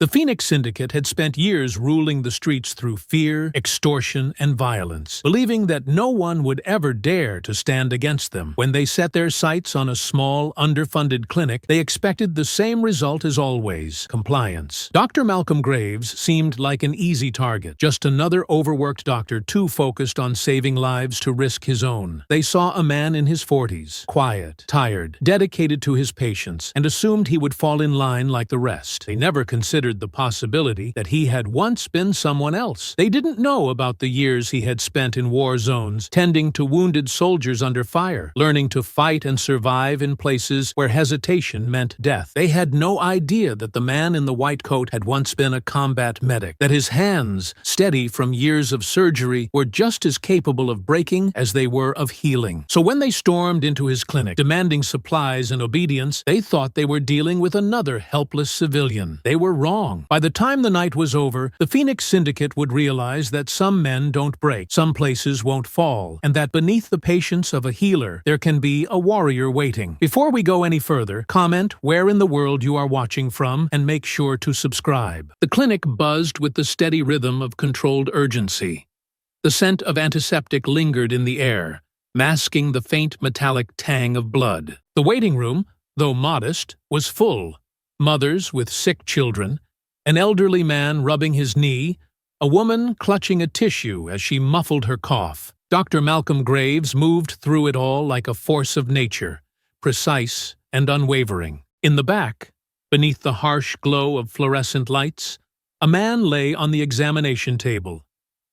The Phoenix Syndicate had spent years ruling the streets through fear, extortion, and violence, believing that no one would ever dare to stand against them. When they set their sights on a small, underfunded clinic, they expected the same result as always: compliance. Dr. Malcolm Graves seemed like an easy target, just another overworked doctor too focused on saving lives to risk his own. They saw a man in his 40s, quiet, tired, dedicated to his patients, and assumed he would fall in line like the rest. They never considered the possibility that he had once been someone else. They didn't know about the years he had spent in war zones, tending to wounded soldiers under fire, learning to fight and survive in places where hesitation meant death. They had no idea that the man in the white coat had once been a combat medic, that his hands, steady from years of surgery, were just as capable of breaking as they were of healing. So when they stormed into his clinic, demanding supplies and obedience, they thought they were dealing with another helpless civilian. They were wrong. By the time the night was over, the Phoenix Syndicate would realize that some men don't break, some places won't fall, and that beneath the patience of a healer, there can be a warrior waiting. Before we go any further, comment where in the world you are watching from and make sure to subscribe. The clinic buzzed with the steady rhythm of controlled urgency. The scent of antiseptic lingered in the air, masking the faint metallic tang of blood. The waiting room, though modest, was full. Mothers with sick children, an elderly man rubbing his knee, a woman clutching a tissue as she muffled her cough. Dr. Malcolm Graves moved through it all like a force of nature, precise and unwavering. In the back, beneath the harsh glow of fluorescent lights, a man lay on the examination table,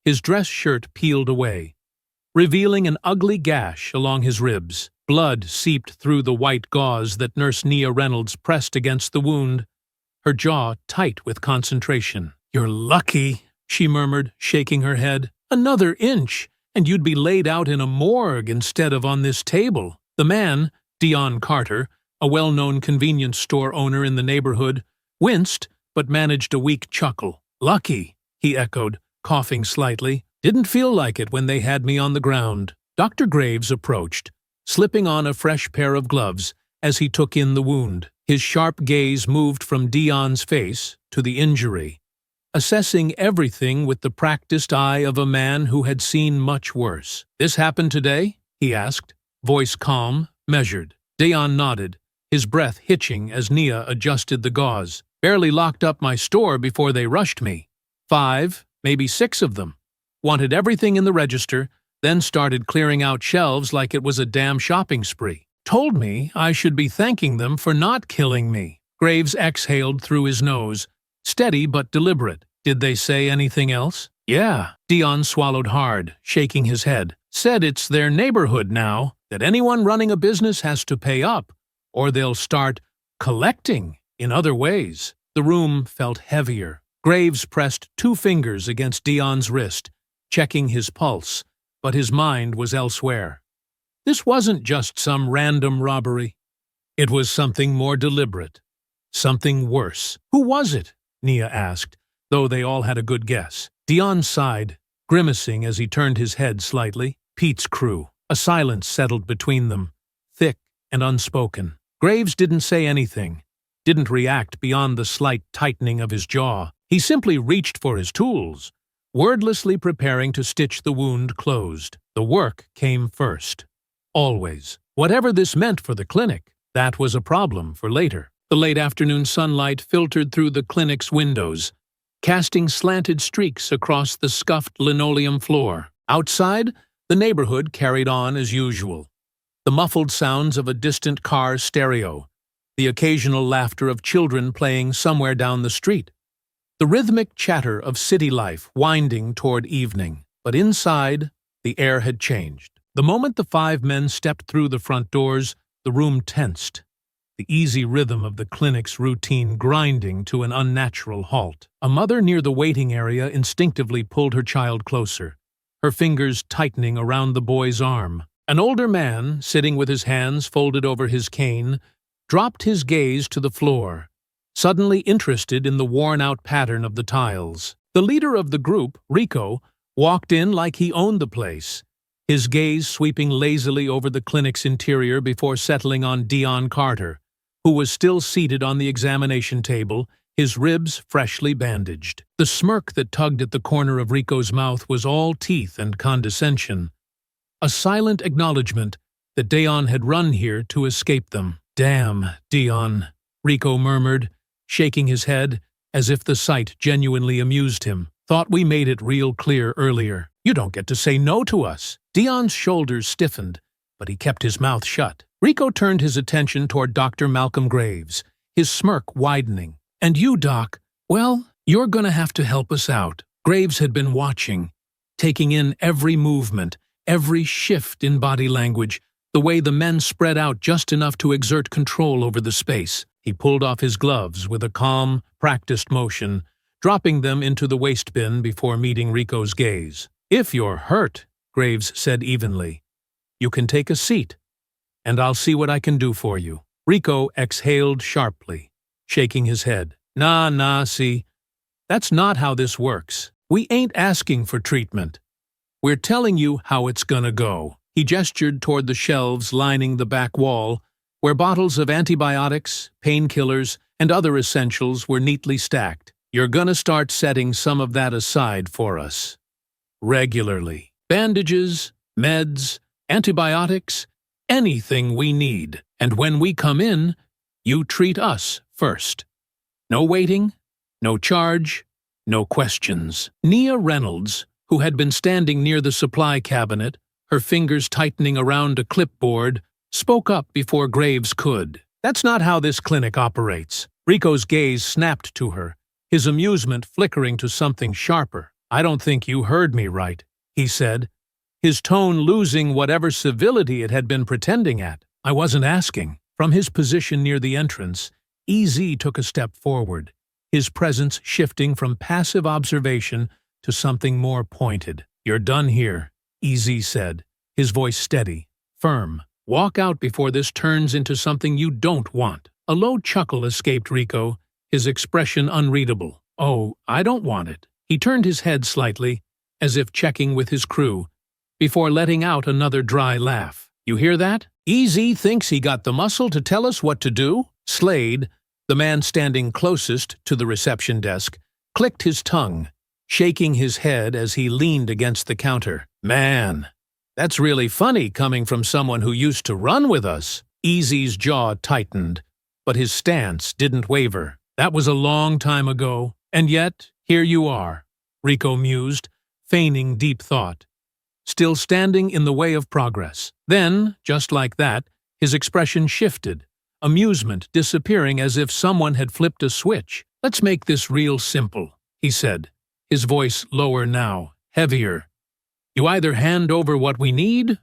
his dress shirt peeled away, revealing an ugly gash along his ribs. Blood seeped through the white gauze that Nurse Nia Reynolds pressed against the wound, her jaw tight with concentration. "You're lucky," she murmured, shaking her head. "Another inch, and you'd be laid out in a morgue instead of on this table." The man, Dion Carter, a well-known convenience store owner in the neighborhood, winced but managed a weak chuckle. "Lucky," he echoed, coughing slightly. "Didn't feel like it when they had me on the ground." Dr. Graves approached, slipping on a fresh pair of gloves as he took in the wound. His sharp gaze moved from Dion's face to the injury, assessing everything with the practiced eye of a man who had seen much worse. "This happened today?" he asked, voice calm, measured. Dion nodded, his breath hitching as Nia adjusted the gauze. "Barely locked up my store before they rushed me. 5, maybe 6 of them. Wanted everything in the register, then started clearing out shelves like it was a damn shopping spree. Told me I should be thanking them for not killing me." Graves exhaled through his nose, steady but deliberate. "Did they say anything else?" "Yeah." Dion swallowed hard, shaking his head. "Said it's their neighborhood now, that anyone running a business has to pay up, or they'll start collecting in other ways." The room felt heavier. Graves pressed 2 fingers against Dion's wrist, checking his pulse, but his mind was elsewhere. This wasn't just some random robbery. It was something more deliberate, something worse. "Who was it?" Nia asked, though they all had a good guess. Dion sighed, grimacing as he turned his head slightly. "Pete's crew." A silence settled between them, thick and unspoken. Graves didn't say anything, didn't react beyond the slight tightening of his jaw. He simply reached for his tools, wordlessly preparing to stitch the wound closed. The work came first. Always. Whatever this meant for the clinic, that was a problem for later. The late afternoon sunlight filtered through the clinic's windows, casting slanted streaks across the scuffed linoleum floor. Outside, the neighborhood carried on as usual. The muffled sounds of a distant car stereo, the occasional laughter of children playing somewhere down the street, the rhythmic chatter of city life winding toward evening. But inside, the air had changed. The moment the 5 men stepped through the front doors, the room tensed, the easy rhythm of the clinic's routine grinding to an unnatural halt. A mother near the waiting area instinctively pulled her child closer, her fingers tightening around the boy's arm. An older man, sitting with his hands folded over his cane, dropped his gaze to the floor, suddenly interested in the worn-out pattern of the tiles. The leader of the group, Rico, walked in like he owned the place, his gaze sweeping lazily over the clinic's interior before settling on Dion Carter, who was still seated on the examination table, his ribs freshly bandaged. The smirk that tugged at the corner of Rico's mouth was all teeth and condescension, a silent acknowledgement that Dion had run here to escape them. "Damn, Dion," Rico murmured, shaking his head as if the sight genuinely amused him. "Thought we made it real clear earlier. You don't get to say no to us." Dion's shoulders stiffened, but he kept his mouth shut. Rico turned his attention toward Dr. Malcolm Graves, his smirk widening. "And you, Doc, well, you're gonna have to help us out." Graves had been watching, taking in every movement, every shift in body language, the way the men spread out just enough to exert control over the space. He pulled off his gloves with a calm, practiced motion, dropping them into the waste bin before meeting Rico's gaze. "If you're hurt," Graves said evenly, "you can take a seat, and I'll see what I can do for you." Rico exhaled sharply, shaking his head. Nah, see, that's not how this works. We ain't asking for treatment. We're telling you how it's gonna go." He gestured toward the shelves lining the back wall, where bottles of antibiotics, painkillers, and other essentials were neatly stacked. "You're gonna start setting some of that aside for us. Regularly. Bandages, meds, antibiotics, anything we need. And when we come in, you treat us first. No waiting, no charge, no questions." Nia Reynolds, who had been standing near the supply cabinet, her fingers tightening around a clipboard, spoke up before Graves could. "That's not how this clinic operates." Rico's gaze snapped to her, his amusement flickering to something sharper. "I don't think you heard me right," he said, his tone losing whatever civility it had been pretending at. "I wasn't asking." From his position near the entrance, EZ took a step forward, his presence shifting from passive observation to something more pointed. "You're done here," EZ said, his voice steady, firm. "Walk out before this turns into something you don't want." A low chuckle escaped Rico, his expression unreadable. "Oh, I don't want it." He turned his head slightly, as if checking with his crew, before letting out another dry laugh. "You hear that? EZ thinks he got the muscle to tell us what to do?" Slade, the man standing closest to the reception desk, clicked his tongue, shaking his head as he leaned against the counter. "Man, that's really funny coming from someone who used to run with us." EZ's jaw tightened, but his stance didn't waver. "That was a long time ago, and yet here you are," Rico mused, feigning deep thought, still standing in the way of progress. Then, just like that, his expression shifted, amusement disappearing as if someone had flipped a switch. "Let's make this real simple," he said, his voice lower now, heavier. "You either hand over what we need,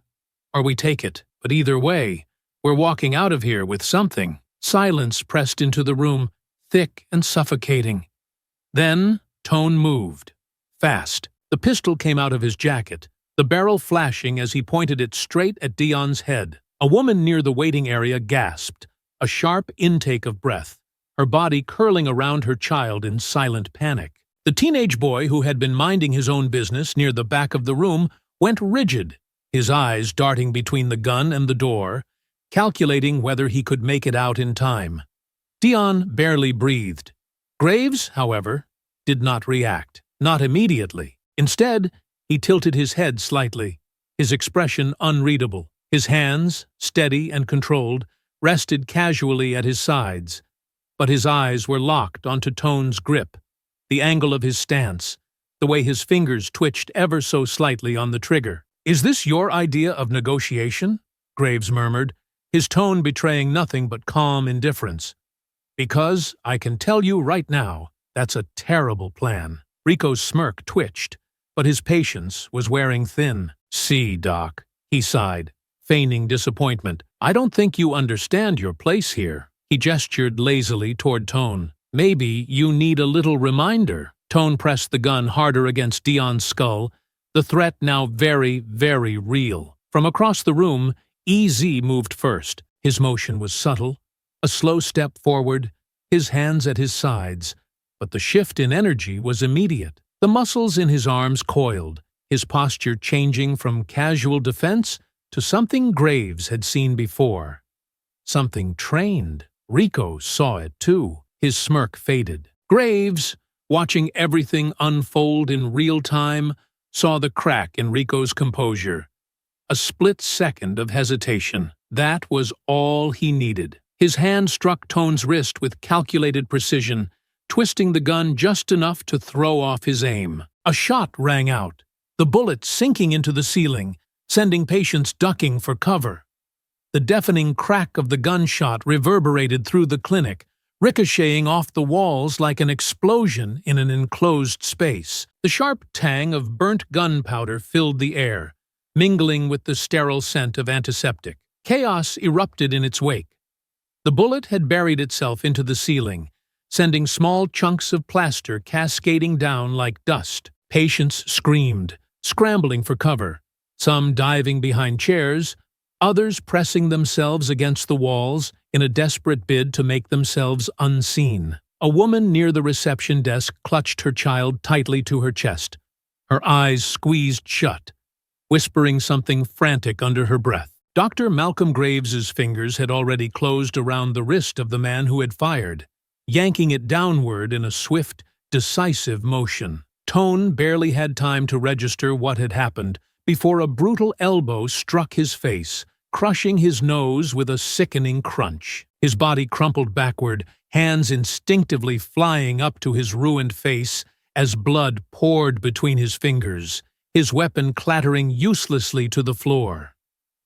or we take it. But either way, we're walking out of here with something." Silence pressed into the room, thick and suffocating. Then, Tone moved. Fast. The pistol came out of his jacket, the barrel flashing as he pointed it straight at Dion's head. A woman near the waiting area gasped, a sharp intake of breath, her body curling around her child in silent panic. The teenage boy, who had been minding his own business near the back of the room, went rigid, his eyes darting between the gun and the door, calculating whether he could make it out in time. Dion barely breathed. Graves, however, did not react, not immediately. Instead, he tilted his head slightly, his expression unreadable. His hands, steady and controlled, rested casually at his sides, but his eyes were locked onto Tone's grip, the angle of his stance, the way his fingers twitched ever so slightly on the trigger. "Is this your idea of negotiation?" Graves murmured, his tone betraying nothing but calm indifference. "Because I can tell you right now, that's a terrible plan." Rico's smirk twitched, but his patience was wearing thin. "See, Doc," he sighed, feigning disappointment. "I don't think you understand your place here." He gestured lazily toward Tone. "Maybe you need a little reminder." Tone pressed the gun harder against Dion's skull, the threat now very, very real. From across the room, EZ moved first. His motion was subtle, a slow step forward, his hands at his sides, but the shift in energy was immediate. The muscles in his arms coiled, his posture changing from casual defense to something Graves had seen before. Something trained. Rico saw it too. His smirk faded. Graves, watching everything unfold in real time, saw the crack in Rico's composure. A split second of hesitation. That was all he needed. His hand struck Tone's wrist with calculated precision, twisting the gun just enough to throw off his aim. A shot rang out, the bullet sinking into the ceiling, sending patients ducking for cover. The deafening crack of the gunshot reverberated through the clinic, ricocheting off the walls like an explosion in an enclosed space. The sharp tang of burnt gunpowder filled the air, mingling with the sterile scent of antiseptic. Chaos erupted in its wake. The bullet had buried itself into the ceiling, sending small chunks of plaster cascading down like dust. Patients screamed, scrambling for cover, some diving behind chairs, others pressing themselves against the walls in a desperate bid to make themselves unseen. A woman near the reception desk clutched her child tightly to her chest, her eyes squeezed shut, whispering something frantic under her breath. Dr. Malcolm Graves's fingers had already closed around the wrist of the man who had fired, yanking it downward in a swift, decisive motion. Tone barely had time to register what had happened before a brutal elbow struck his face, crushing his nose with a sickening crunch. His body crumpled backward, hands instinctively flying up to his ruined face as blood poured between his fingers, his weapon clattering uselessly to the floor.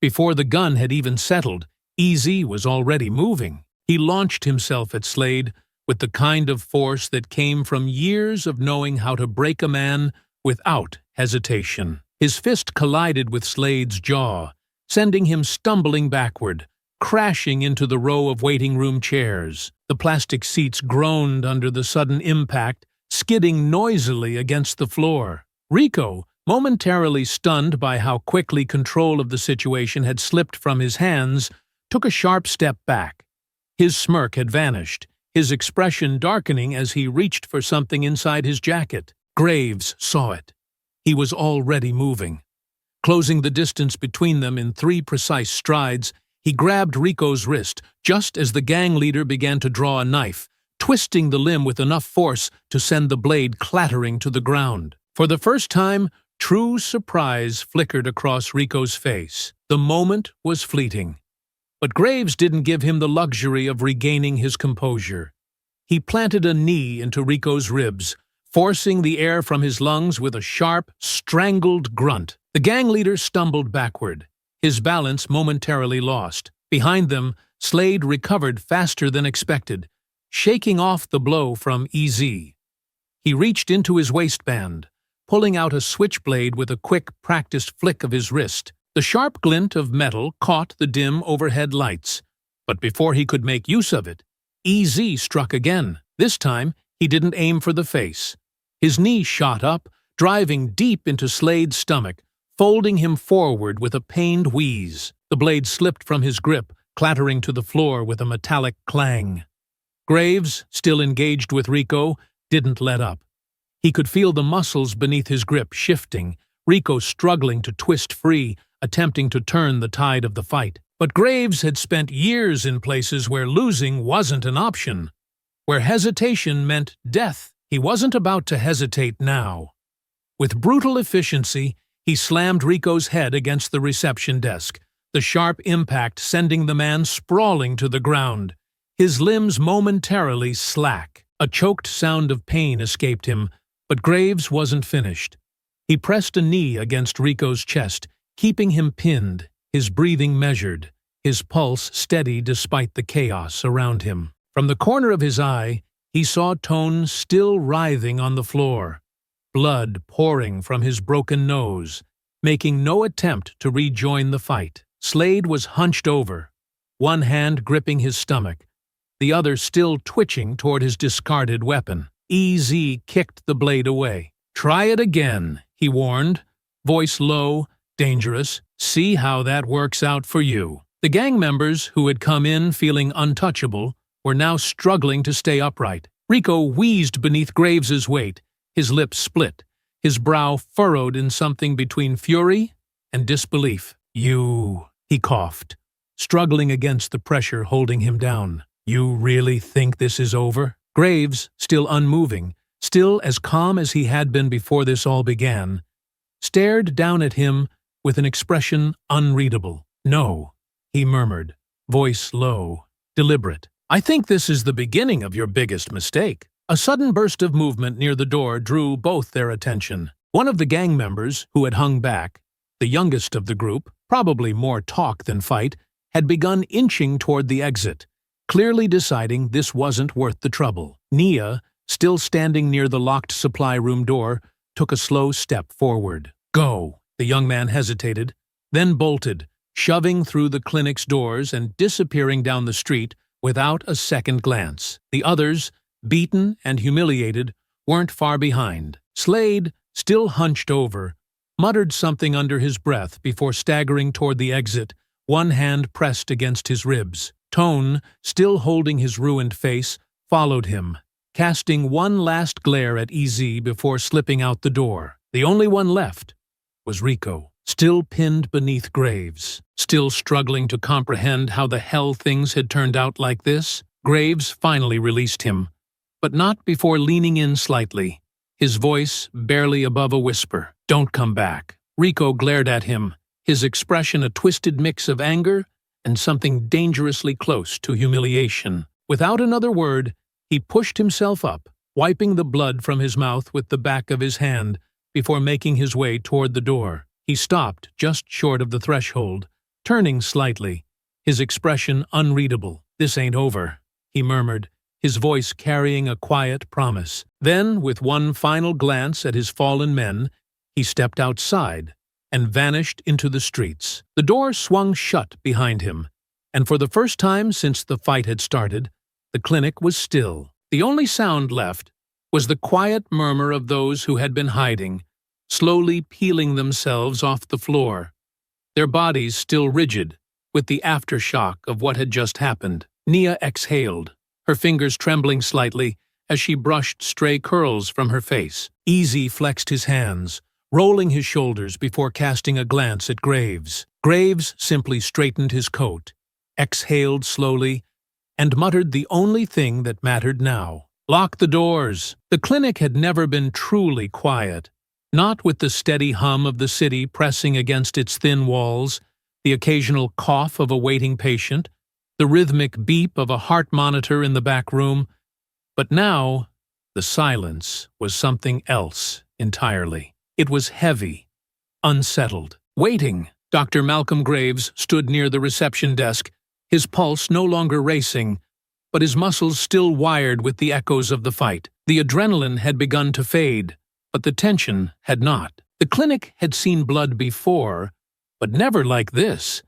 Before the gun had even settled, EZ was already moving. He launched himself at Slade with the kind of force that came from years of knowing how to break a man without hesitation. His fist collided with Slade's jaw, sending him stumbling backward, crashing into the row of waiting room chairs. The plastic seats groaned under the sudden impact, skidding noisily against the floor. Rico, momentarily stunned by how quickly control of the situation had slipped from his hands, took a sharp step back. His smirk had vanished, his expression darkening as he reached for something inside his jacket. Graves saw it. He was already moving. Closing the distance between them in 3 precise strides, he grabbed Rico's wrist just as the gang leader began to draw a knife, twisting the limb with enough force to send the blade clattering to the ground. For the first time, true surprise flickered across Rico's face. The moment was fleeting. But Graves didn't give him the luxury of regaining his composure. He planted a knee into Rico's ribs, forcing the air from his lungs with a sharp, strangled grunt. The gang leader stumbled backward, his balance momentarily lost. Behind them, Slade recovered faster than expected, shaking off the blow from EZ. He reached into his waistband, pulling out a switchblade with a quick, practiced flick of his wrist. The sharp glint of metal caught the dim overhead lights, but before he could make use of it, EZ struck again. This time, he didn't aim for the face. His knee shot up, driving deep into Slade's stomach, folding him forward with a pained wheeze. The blade slipped from his grip, clattering to the floor with a metallic clang. Graves, still engaged with Rico, didn't let up. He could feel the muscles beneath his grip shifting, Rico struggling to twist free, attempting to turn the tide of the fight. But Graves had spent years in places where losing wasn't an option, where hesitation meant death. He wasn't about to hesitate now. With brutal efficiency, he slammed Rico's head against the reception desk, the sharp impact sending the man sprawling to the ground, his limbs momentarily slack. A choked sound of pain escaped him, but Graves wasn't finished. He pressed a knee against Rico's chest, keeping him pinned, his breathing measured, his pulse steady despite the chaos around him. From the corner of his eye, he saw Tone still writhing on the floor, blood pouring from his broken nose, making no attempt to rejoin the fight. Slade was hunched over, one hand gripping his stomach, the other still twitching toward his discarded weapon. EZ kicked the blade away. "Try it again," he warned, voice low, dangerous. "See how that works out for you." The gang members, who had come in feeling untouchable, were now struggling to stay upright. Rico wheezed beneath Graves's weight, his lips split, his brow furrowed in something between fury and disbelief. "You," he coughed, struggling against the pressure holding him down. "You really think this is over?" Graves, still unmoving, still as calm as he had been before this all began, stared down at him with an expression unreadable. "No," he murmured, voice low, deliberate. "I think this is the beginning of your biggest mistake." A sudden burst of movement near the door drew both their attention. One of the gang members, who had hung back, the youngest of the group, probably more talk than fight, had begun inching toward the exit, clearly deciding this wasn't worth the trouble. Nia, still standing near the locked supply room door, took a slow step forward. "Go." The young man hesitated, then bolted, shoving through the clinic's doors and disappearing down the street without a second glance. The others, beaten and humiliated, weren't far behind. Slade, still hunched over, muttered something under his breath before staggering toward the exit, one hand pressed against his ribs. Tone, still holding his ruined face, followed him, casting one last glare at EZ before slipping out the door. The only one left was Rico, still pinned beneath Graves, still struggling to comprehend how the hell things had turned out like this. Graves finally released him, but not before leaning in slightly, his voice barely above a whisper. "Don't come back." Rico glared at him, his expression a twisted mix of anger and something dangerously close to humiliation. Without another word, he pushed himself up, wiping the blood from his mouth with the back of his hand before making his way toward the door. He stopped just short of the threshold, turning slightly, his expression unreadable. "This ain't over," he murmured, his voice carrying a quiet promise. Then, with one final glance at his fallen men, he stepped outside and vanished into the streets. The door swung shut behind him, and for the first time since the fight had started, the clinic was still. The only sound left was the quiet murmur of those who had been hiding, slowly peeling themselves off the floor, their bodies still rigid with the aftershock of what had just happened. Nia exhaled, her fingers trembling slightly as she brushed stray curls from her face. EZ flexed his hands, rolling his shoulders before casting a glance at Graves. Graves simply straightened his coat, exhaled slowly, and muttered the only thing that mattered now. "Lock the doors." The clinic had never been truly quiet, not with the steady hum of the city pressing against its thin walls, the occasional cough of a waiting patient, the rhythmic beep of a heart monitor in the back room, but now the silence was something else entirely. It was heavy, unsettled. Waiting, Dr. Malcolm Graves stood near the reception desk, his pulse no longer racing, but his muscles still wired with the echoes of the fight. The adrenaline had begun to fade, but the tension had not. The clinic had seen blood before, but never like this.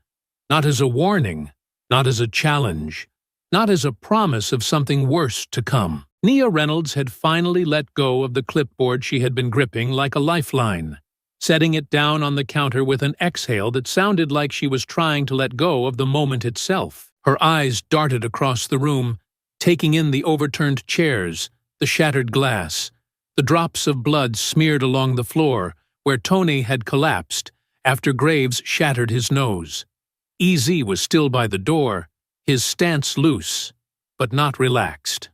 Not as a warning, not as a challenge, not as a promise of something worse to come. Nia Reynolds had finally let go of the clipboard she had been gripping like a lifeline, setting it down on the counter with an exhale that sounded like she was trying to let go of the moment itself. Her eyes darted across the room, taking in the overturned chairs, the shattered glass, the drops of blood smeared along the floor where Tony had collapsed after Graves shattered his nose. EZ was still by the door, his stance loose, but not relaxed.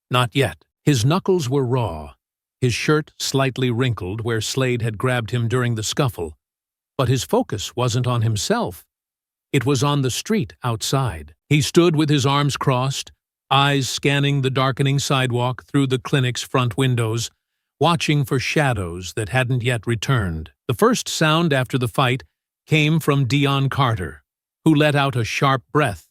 Not yet. His knuckles were raw, his shirt slightly wrinkled where Slade had grabbed him during the scuffle, but his focus wasn't on himself. It was on the street outside. He stood with his arms crossed, eyes scanning the darkening sidewalk through the clinic's front windows, watching for shadows that hadn't yet returned. The first sound after the fight came from Dion Carter, who let out a sharp breath,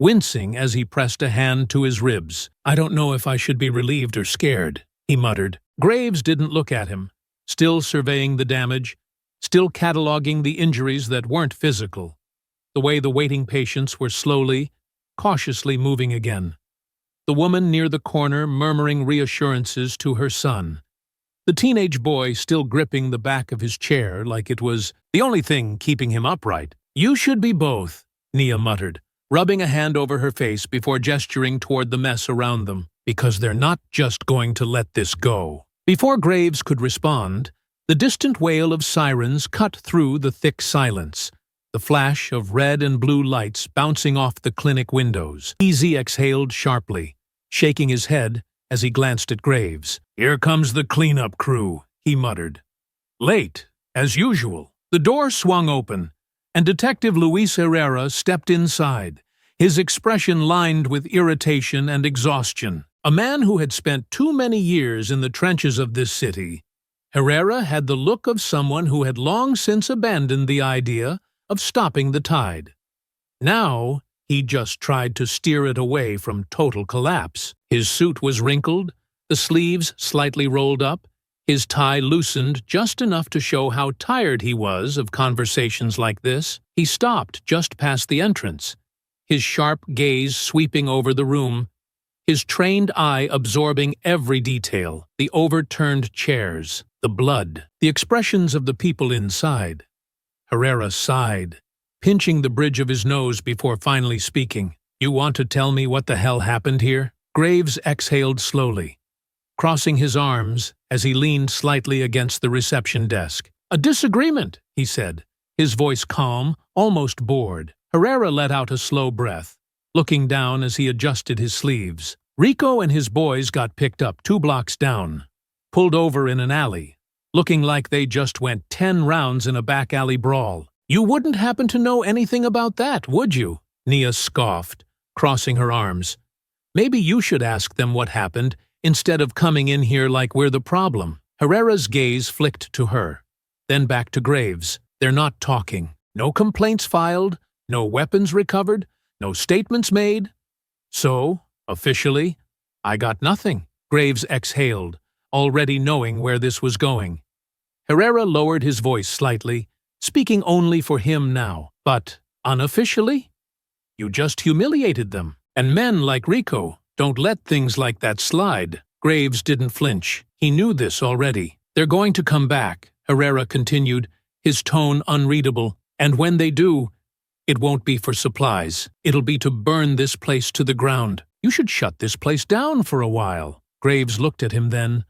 wincing as he pressed a hand to his ribs. "I don't know if I should be relieved or scared," he muttered. Graves didn't look at him, still surveying the damage, still cataloging the injuries that weren't physical, the way the waiting patients were slowly, cautiously moving again. The woman near the corner murmuring reassurances to her son. The teenage boy still gripping the back of his chair like it was the only thing keeping him upright. "You should be both," Nia muttered, rubbing a hand over her face before gesturing toward the mess around them, "because they're not just going to let this go." Before Graves could respond, the distant wail of sirens cut through the thick silence, the flash of red and blue lights bouncing off the clinic windows. EZ exhaled sharply, shaking his head as he glanced at Graves. "Here comes the cleanup crew," he muttered. "Late, as usual." The door swung open, and Detective Luis Herrera stepped inside, his expression lined with irritation and exhaustion. A man who had spent too many years in the trenches of this city, Herrera had the look of someone who had long since abandoned the idea of stopping the tide. Now, he just tried to steer it away from total collapse. His suit was wrinkled, the sleeves slightly rolled up, his tie loosened just enough to show how tired he was of conversations like this. He stopped just past the entrance, his sharp gaze sweeping over the room, his trained eye absorbing every detail: the overturned chairs, the blood, the expressions of the people inside. Herrera sighed, pinching the bridge of his nose before finally speaking. "You want to tell me what the hell happened here?" Graves exhaled slowly, crossing his arms as he leaned slightly against the reception desk. "A disagreement," he said, his voice calm, almost bored. Herrera let out a slow breath, looking down as he adjusted his sleeves. "Rico and his boys got picked up 2 blocks down, pulled over in an alley, looking like they just went 10 rounds in a back alley brawl. You wouldn't happen to know anything about that, would you?" Nia scoffed, crossing her arms. "Maybe you should ask them what happened instead of coming in here like we're the problem." Herrera's gaze flicked to her, then back to Graves. "They're not talking. No complaints filed, no weapons recovered, no statements made. So, officially, I got nothing." Graves exhaled, already knowing where this was going. Herrera lowered his voice slightly, speaking only for him now. "But, unofficially? You just humiliated them. And men like Rico don't let things like that slide." Graves didn't flinch. He knew this already. "They're going to come back," Herrera continued, his tone unreadable. "And when they do, it won't be for supplies. It'll be to burn this place to the ground. You should shut this place down for a while." Graves looked at him then,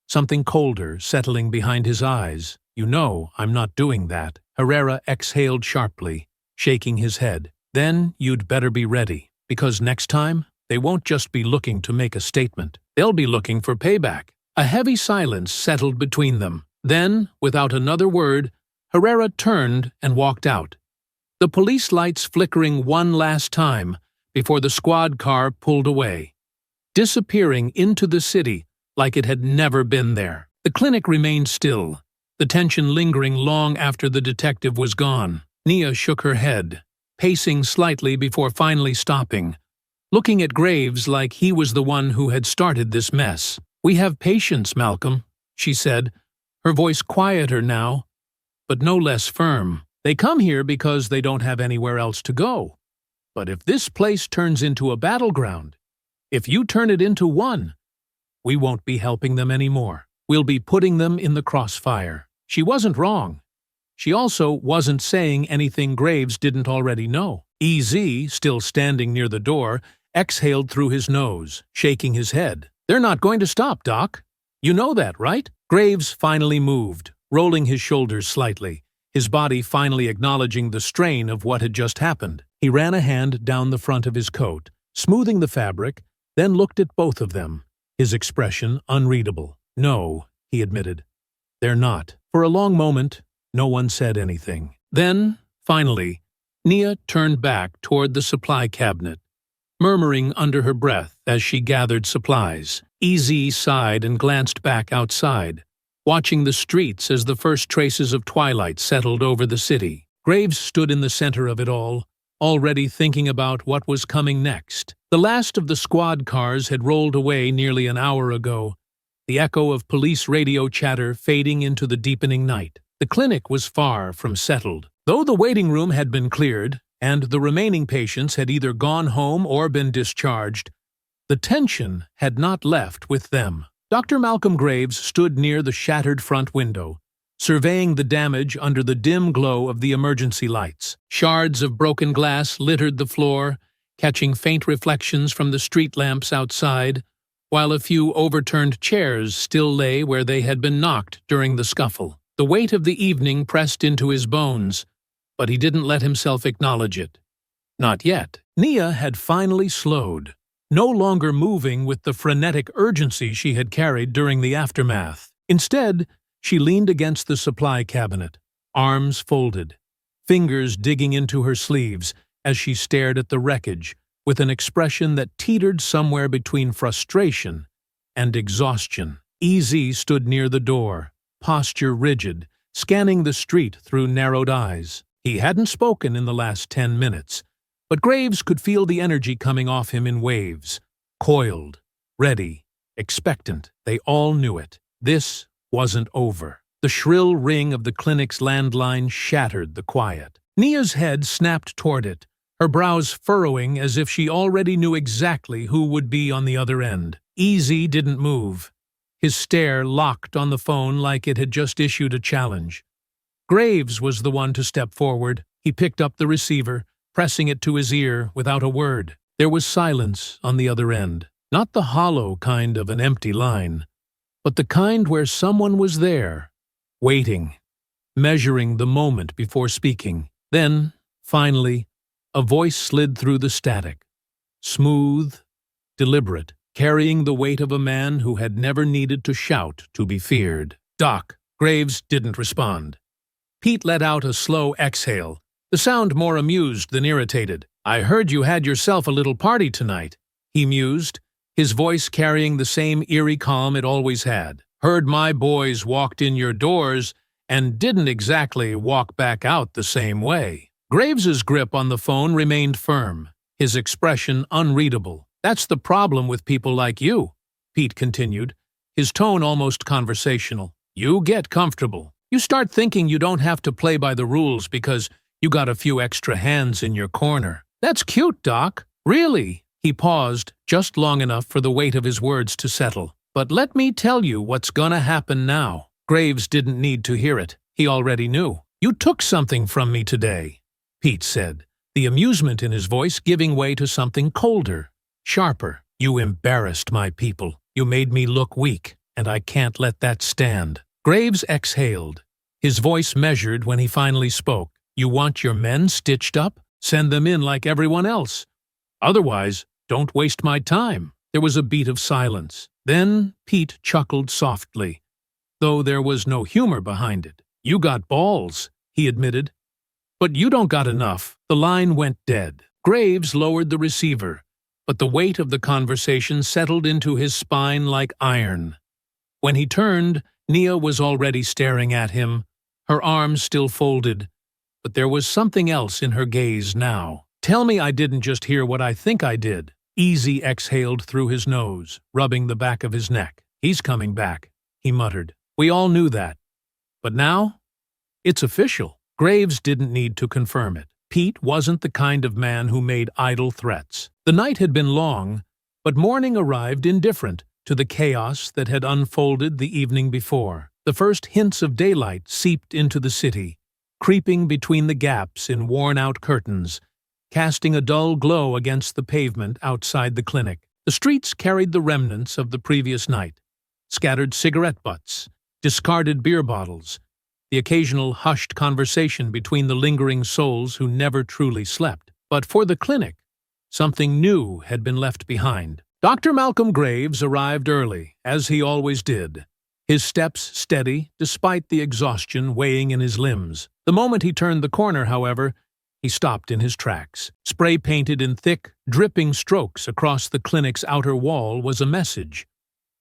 something colder settling behind his eyes. "You know I'm not doing that." Herrera exhaled sharply, shaking his head. "Then you'd better be ready, because next time they won't just be looking to make a statement. They'll be looking for payback." A heavy silence settled between them. Then, without another word, Herrera turned and walked out, the police lights flickering one last time before the squad car pulled away, disappearing into the city like it had never been there. The clinic remained still, the tension lingering long after the detective was gone. Nia shook her head, pacing slightly before finally stopping, looking at Graves like he was the one who had started this mess. "We have patience, Malcolm," she said, her voice quieter now, but no less firm. "They come here because they don't have anywhere else to go. But if this place turns into a battleground, if you turn it into one, we won't be helping them anymore. We'll be putting them in the crossfire." She wasn't wrong. She also wasn't saying anything Graves didn't already know. EZ, still standing near the door, exhaled through his nose, shaking his head. "They're not going to stop, Doc. You know that, right?" Graves finally moved, rolling his shoulders slightly, his body finally acknowledging the strain of what had just happened. He ran a hand down the front of his coat, smoothing the fabric, then looked at both of them, his expression unreadable. "No," he admitted. "They're not." For a long moment, no one said anything. Then, finally, Nia turned back toward the supply cabinet, murmuring under her breath as she gathered supplies. EZ sighed and glanced back outside, watching the streets as the first traces of twilight settled over the city. Graves stood in the center of it all, already thinking about what was coming next. The last of the squad cars had rolled away nearly an hour ago, the echo of police radio chatter fading into the deepening night. The clinic was far from settled. Though the waiting room had been cleared, and the remaining patients had either gone home or been discharged, the tension had not left with them. Dr. Malcolm Graves stood near the shattered front window, surveying the damage under the dim glow of the emergency lights. Shards of broken glass littered the floor, catching faint reflections from the street lamps outside, while a few overturned chairs still lay where they had been knocked during the scuffle. The weight of the evening pressed into his bones, but he didn't let himself acknowledge it. Not yet. Nia had finally slowed, no longer moving with the frenetic urgency she had carried during the aftermath. Instead, she leaned against the supply cabinet, arms folded, fingers digging into her sleeves as she stared at the wreckage with an expression that teetered somewhere between frustration and exhaustion. EZ stood near the door, posture rigid, scanning the street through narrowed eyes. He hadn't spoken in the last 10 minutes, but Graves could feel the energy coming off him in waves. Coiled, ready, expectant. They all knew it. This wasn't over. The shrill ring of the clinic's landline shattered the quiet. Nia's head snapped toward it, her brows furrowing as if she already knew exactly who would be on the other end. EZ didn't move, his stare locked on the phone like it had just issued a challenge. Graves was the one to step forward. He picked up the receiver, pressing it to his ear without a word. There was silence on the other end, not the hollow kind of an empty line, but the kind where someone was there, waiting, measuring the moment before speaking. Then, finally, a voice slid through the static, smooth, deliberate, carrying the weight of a man who had never needed to shout to be feared. "Doc." Graves didn't respond. Pete let out a slow exhale, the sound more amused than irritated. "I heard you had yourself a little party tonight," he mused, his voice carrying the same eerie calm it always had. "Heard my boys walked in your doors and didn't exactly walk back out the same way." Graves's grip on the phone remained firm, his expression unreadable. "That's the problem with people like you," Pete continued, his tone almost conversational. "You get comfortable. You start thinking you don't have to play by the rules because you got a few extra hands in your corner. That's cute, Doc. Really?" He paused, just long enough for the weight of his words to settle. "But let me tell you what's gonna happen now." Graves didn't need to hear it. He already knew. "You took something from me today," Pete said, the amusement in his voice giving way to something colder, sharper. "You embarrassed my people. You made me look weak, and I can't let that stand." Graves exhaled, his voice measured when he finally spoke. "You want your men stitched up? Send them in like everyone else. Otherwise, don't waste my time." There was a beat of silence. Then Pete chuckled softly, though there was no humor behind it. "You got balls," he admitted. "But you don't got enough." The line went dead. Graves lowered the receiver, but the weight of the conversation settled into his spine like iron. When he turned, Nia was already staring at him, her arms still folded, but there was something else in her gaze now. "Tell me I didn't just hear what I think I did." EZ exhaled through his nose, rubbing the back of his neck. "He's coming back," he muttered. "We all knew that. But now, it's official." Graves didn't need to confirm it. Pete wasn't the kind of man who made idle threats. The night had been long, but morning arrived indifferent to the chaos that had unfolded the evening before. The first hints of daylight seeped into the city, creeping between the gaps in worn-out curtains, casting a dull glow against the pavement outside the clinic. The streets carried the remnants of the previous night, scattered cigarette butts, discarded beer bottles, the occasional hushed conversation between the lingering souls who never truly slept. But for the clinic, something new had been left behind. Dr. Malcolm Graves arrived early, as he always did, his steps steady despite the exhaustion weighing in his limbs. The moment he turned the corner, however, he stopped in his tracks. Spray painted in thick, dripping strokes across the clinic's outer wall was a message.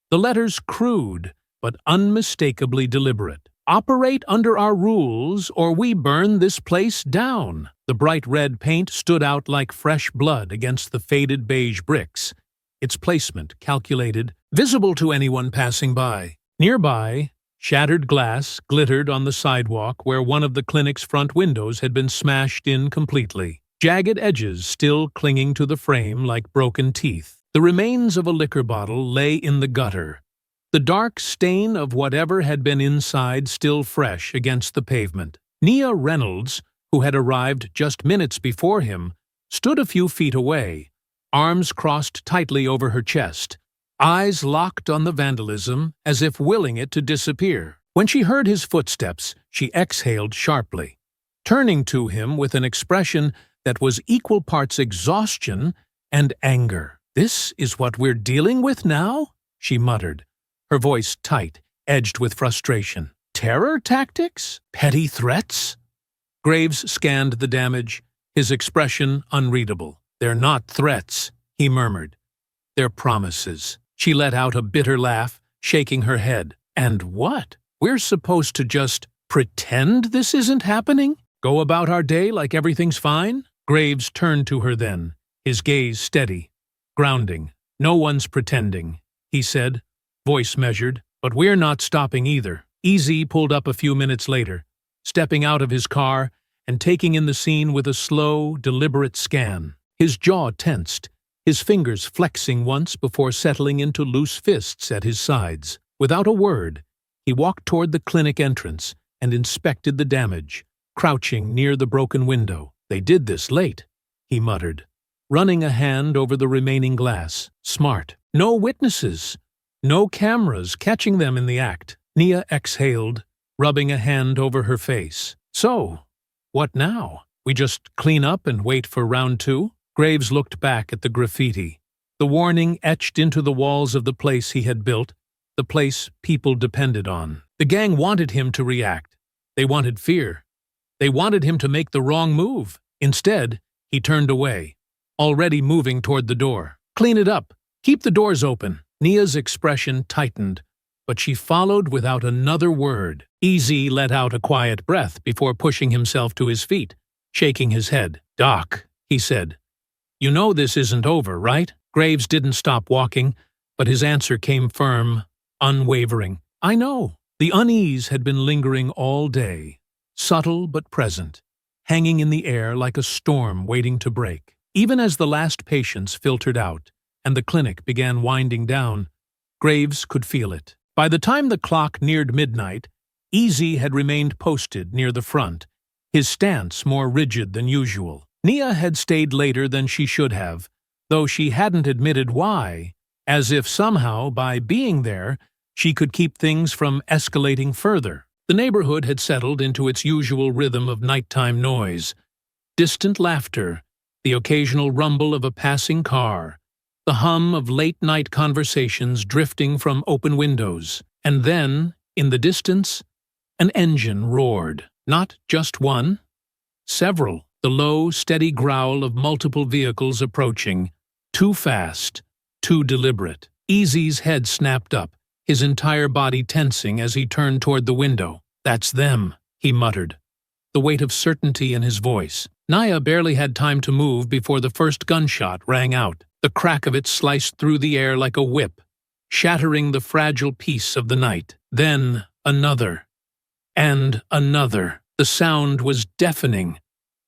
The letters crude, but unmistakably deliberate. "Operate under our rules, or we burn this place down." The bright red paint stood out like fresh blood against the faded beige bricks, its placement calculated, visible to anyone passing by. Nearby, shattered glass glittered on the sidewalk where one of the clinic's front windows had been smashed in completely, jagged edges still clinging to the frame like broken teeth. The remains of a liquor bottle lay in the gutter, the dark stain of whatever had been inside still fresh against the pavement. Nia Reynolds, who had arrived just minutes before him, stood a few feet away, arms crossed tightly over her chest, eyes locked on the vandalism as if willing it to disappear. When she heard his footsteps, she exhaled sharply, turning to him with an expression that was equal parts exhaustion and anger. "This is what we're dealing with now?" she muttered, her voice tight, edged with frustration. "Terror tactics? Petty threats?" Graves scanned the damage, his expression unreadable. "They're not threats," he murmured. "They're promises." She let out a bitter laugh, shaking her head. "And what? We're supposed to just pretend this isn't happening? Go about our day like everything's fine?" Graves turned to her then, his gaze steady, grounding. "No one's pretending," he said, voice measured. "But we're not stopping either." Easy pulled up a few minutes later, stepping out of his car and taking in the scene with a slow, deliberate scan. His jaw tensed, his fingers flexing once before settling into loose fists at his sides. Without a word, he walked toward the clinic entrance and inspected the damage, crouching near the broken window. "They did this late," he muttered, running a hand over the remaining glass. "Smart. No witnesses. No cameras catching them in the act." Nia exhaled, rubbing a hand over her face. "So, what now? We just clean up and wait for round two?" Graves looked back at the graffiti, the warning etched into the walls of the place he had built, the place people depended on. The gang wanted him to react. They wanted fear. They wanted him to make the wrong move. Instead, he turned away, already moving toward the door. "Clean it up. Keep the doors open." Nia's expression tightened, but she followed without another word. Easy let out a quiet breath before pushing himself to his feet, shaking his head. "Doc," he said, "you know this isn't over, right?" Graves didn't stop walking, but his answer came firm, unwavering. "I know." The unease had been lingering all day, subtle but present, hanging in the air like a storm waiting to break. Even as the last patients filtered out and the clinic began winding down, Graves could feel it. By the time the clock neared midnight, Easy had remained posted near the front, his stance more rigid than usual. Nia had stayed later than she should have, though she hadn't admitted why, as if somehow, by being there, she could keep things from escalating further. The neighborhood had settled into its usual rhythm of nighttime noise. Distant laughter, the occasional rumble of a passing car, the hum of late-night conversations drifting from open windows. And then, in the distance, an engine roared. Not just one, several. The low, steady growl of multiple vehicles approaching. Too fast, too deliberate. Easy's head snapped up, his entire body tensing as he turned toward the window. "That's them," he muttered, the weight of certainty in his voice. Nia barely had time to move before the first gunshot rang out. The crack of it sliced through the air like a whip, shattering the fragile peace of the night. Then another. And another. The sound was deafening.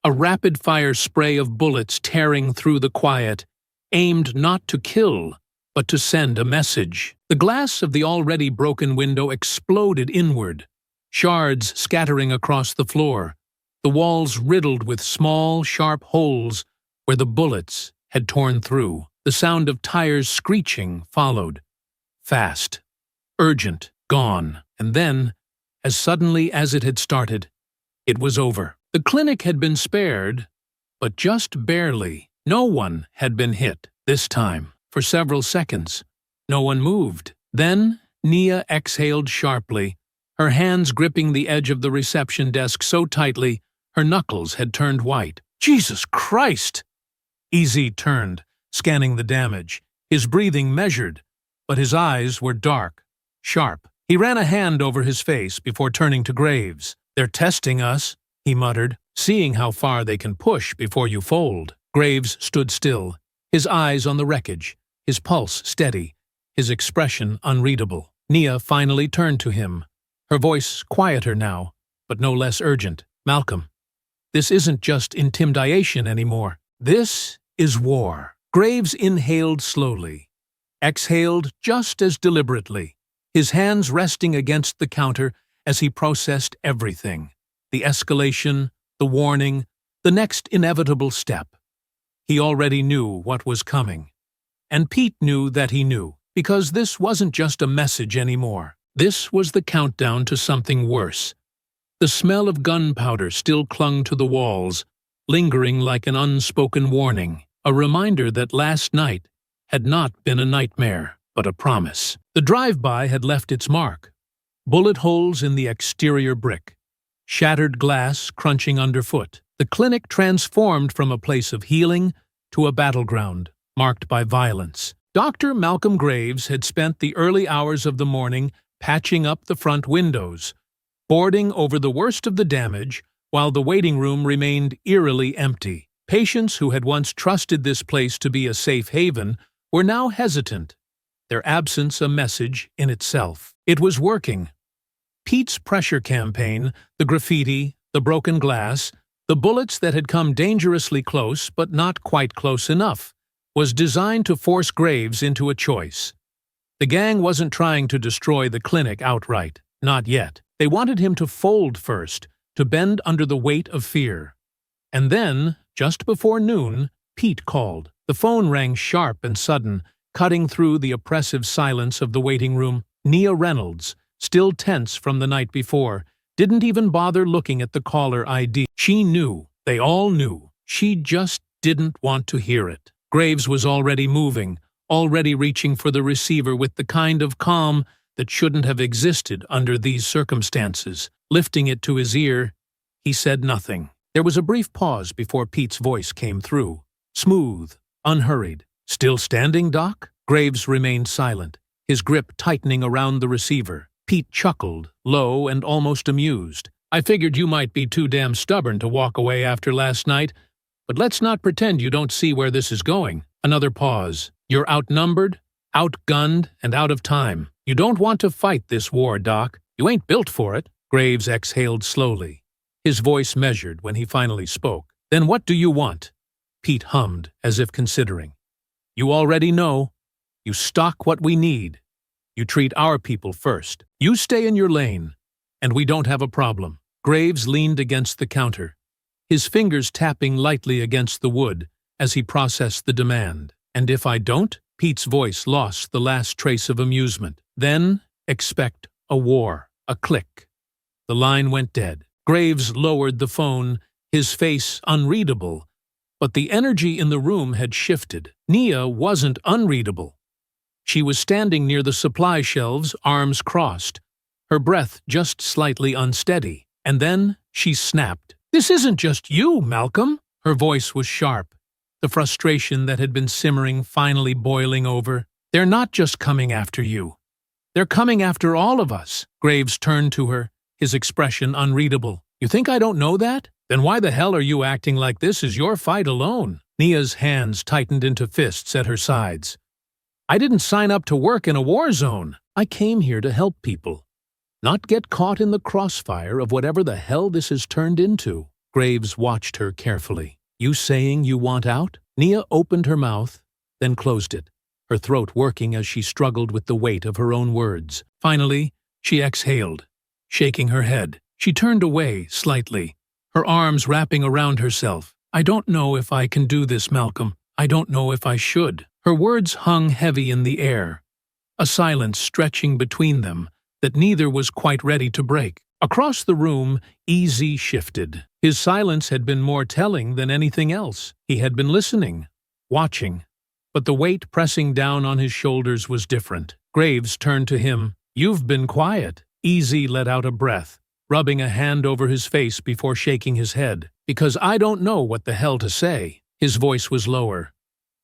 A rapid-fire spray of bullets tearing through the quiet, aimed not to kill, but to send a message. The glass of the already broken window exploded inward, shards scattering across the floor, the walls riddled with small, sharp holes where the bullets had torn through. The sound of tires screeching followed. Fast, urgent, gone. And then, as suddenly as it had started, it was over. The clinic had been spared, but just barely. No one had been hit this time. For several seconds, no one moved. Then Nia exhaled sharply, her hands gripping the edge of the reception desk so tightly her knuckles had turned white. "Jesus Christ!" Easy turned, scanning the damage, his breathing measured, but his eyes were dark, sharp. He ran a hand over his face before turning to Graves. "They're testing us," he muttered, "seeing how far they can push before you fold." Graves stood still, his eyes on the wreckage, his pulse steady, his expression unreadable. Nia finally turned to him, her voice quieter now, but no less urgent. "Malcolm, this isn't just intimidation anymore. This is war." Graves inhaled slowly, exhaled just as deliberately, his hands resting against the counter as he processed everything. The escalation, the warning, the next inevitable step. He already knew what was coming. And Pete knew that he knew, because this wasn't just a message anymore. This was the countdown to something worse. The smell of gunpowder still clung to the walls, lingering like an unspoken warning, a reminder that last night had not been a nightmare, but a promise. The drive-by had left its mark. Bullet holes in the exterior brick, shattered glass crunching underfoot. The clinic transformed from a place of healing to a battleground, marked by violence. Dr. Malcolm Graves had spent the early hours of the morning patching up the front windows, boarding over the worst of the damage, while the waiting room remained eerily empty. Patients who had once trusted this place to be a safe haven were now hesitant, their absence a message in itself. It was working. Pete's pressure campaign, the graffiti, the broken glass, the bullets that had come dangerously close but not quite close enough, was designed to force Graves into a choice. The gang wasn't trying to destroy the clinic outright, not yet. They wanted him to fold first, to bend under the weight of fear. And then, just before noon, Pete called. The phone rang sharp and sudden, cutting through the oppressive silence of the waiting room. Nia Reynolds, still tense from the night before, didn't even bother looking at the caller ID. She knew. They all knew. She just didn't want to hear it. Graves was already moving, already reaching for the receiver with the kind of calm that shouldn't have existed under these circumstances. Lifting it to his ear, he said nothing. There was a brief pause before Pete's voice came through. Smooth, unhurried. "Still standing, Doc?" Graves remained silent, his grip tightening around the receiver. Pete chuckled, low and almost amused. "I figured you might be too damn stubborn to walk away after last night, but let's not pretend you don't see where this is going." Another pause. "You're outnumbered, outgunned, and out of time. You don't want to fight this war, Doc. You ain't built for it." Graves exhaled slowly, his voice measured when he finally spoke. "Then what do you want?" Pete hummed, as if considering. "You already know. You stock what we need. You treat our people first. You stay in your lane, and we don't have a problem." Graves leaned against the counter, his fingers tapping lightly against the wood as he processed the demand. "And if I don't?" Pete's voice lost the last trace of amusement. "Then expect a war." A click. The line went dead. Graves lowered the phone, his face unreadable, but the energy in the room had shifted. Nia wasn't unreadable. She was standing near the supply shelves, arms crossed, her breath just slightly unsteady. And then she snapped. "This isn't just you, Malcolm." Her voice was sharp, the frustration that had been simmering finally boiling over. "They're not just coming after you. They're coming after all of us." Graves turned to her, his expression unreadable. "You think I don't know that? Then why the hell are you acting like this is your fight alone?" Nia's hands tightened into fists at her sides. "I didn't sign up to work in a war zone. I came here to help people, not get caught in the crossfire of whatever the hell this has turned into." Graves watched her carefully. "You saying you want out?" Nia opened her mouth, then closed it, her throat working as she struggled with the weight of her own words. Finally, she exhaled, shaking her head. She turned away slightly, her arms wrapping around herself. "I don't know if I can do this, Malcolm. I don't know if I should." Her words hung heavy in the air, a silence stretching between them that neither was quite ready to break. Across the room, Easy shifted. His silence had been more telling than anything else. He had been listening, watching, but the weight pressing down on his shoulders was different. Graves turned to him. "You've been quiet." Easy let out a breath, rubbing a hand over his face before shaking his head. "Because I don't know what the hell to say." His voice was lower,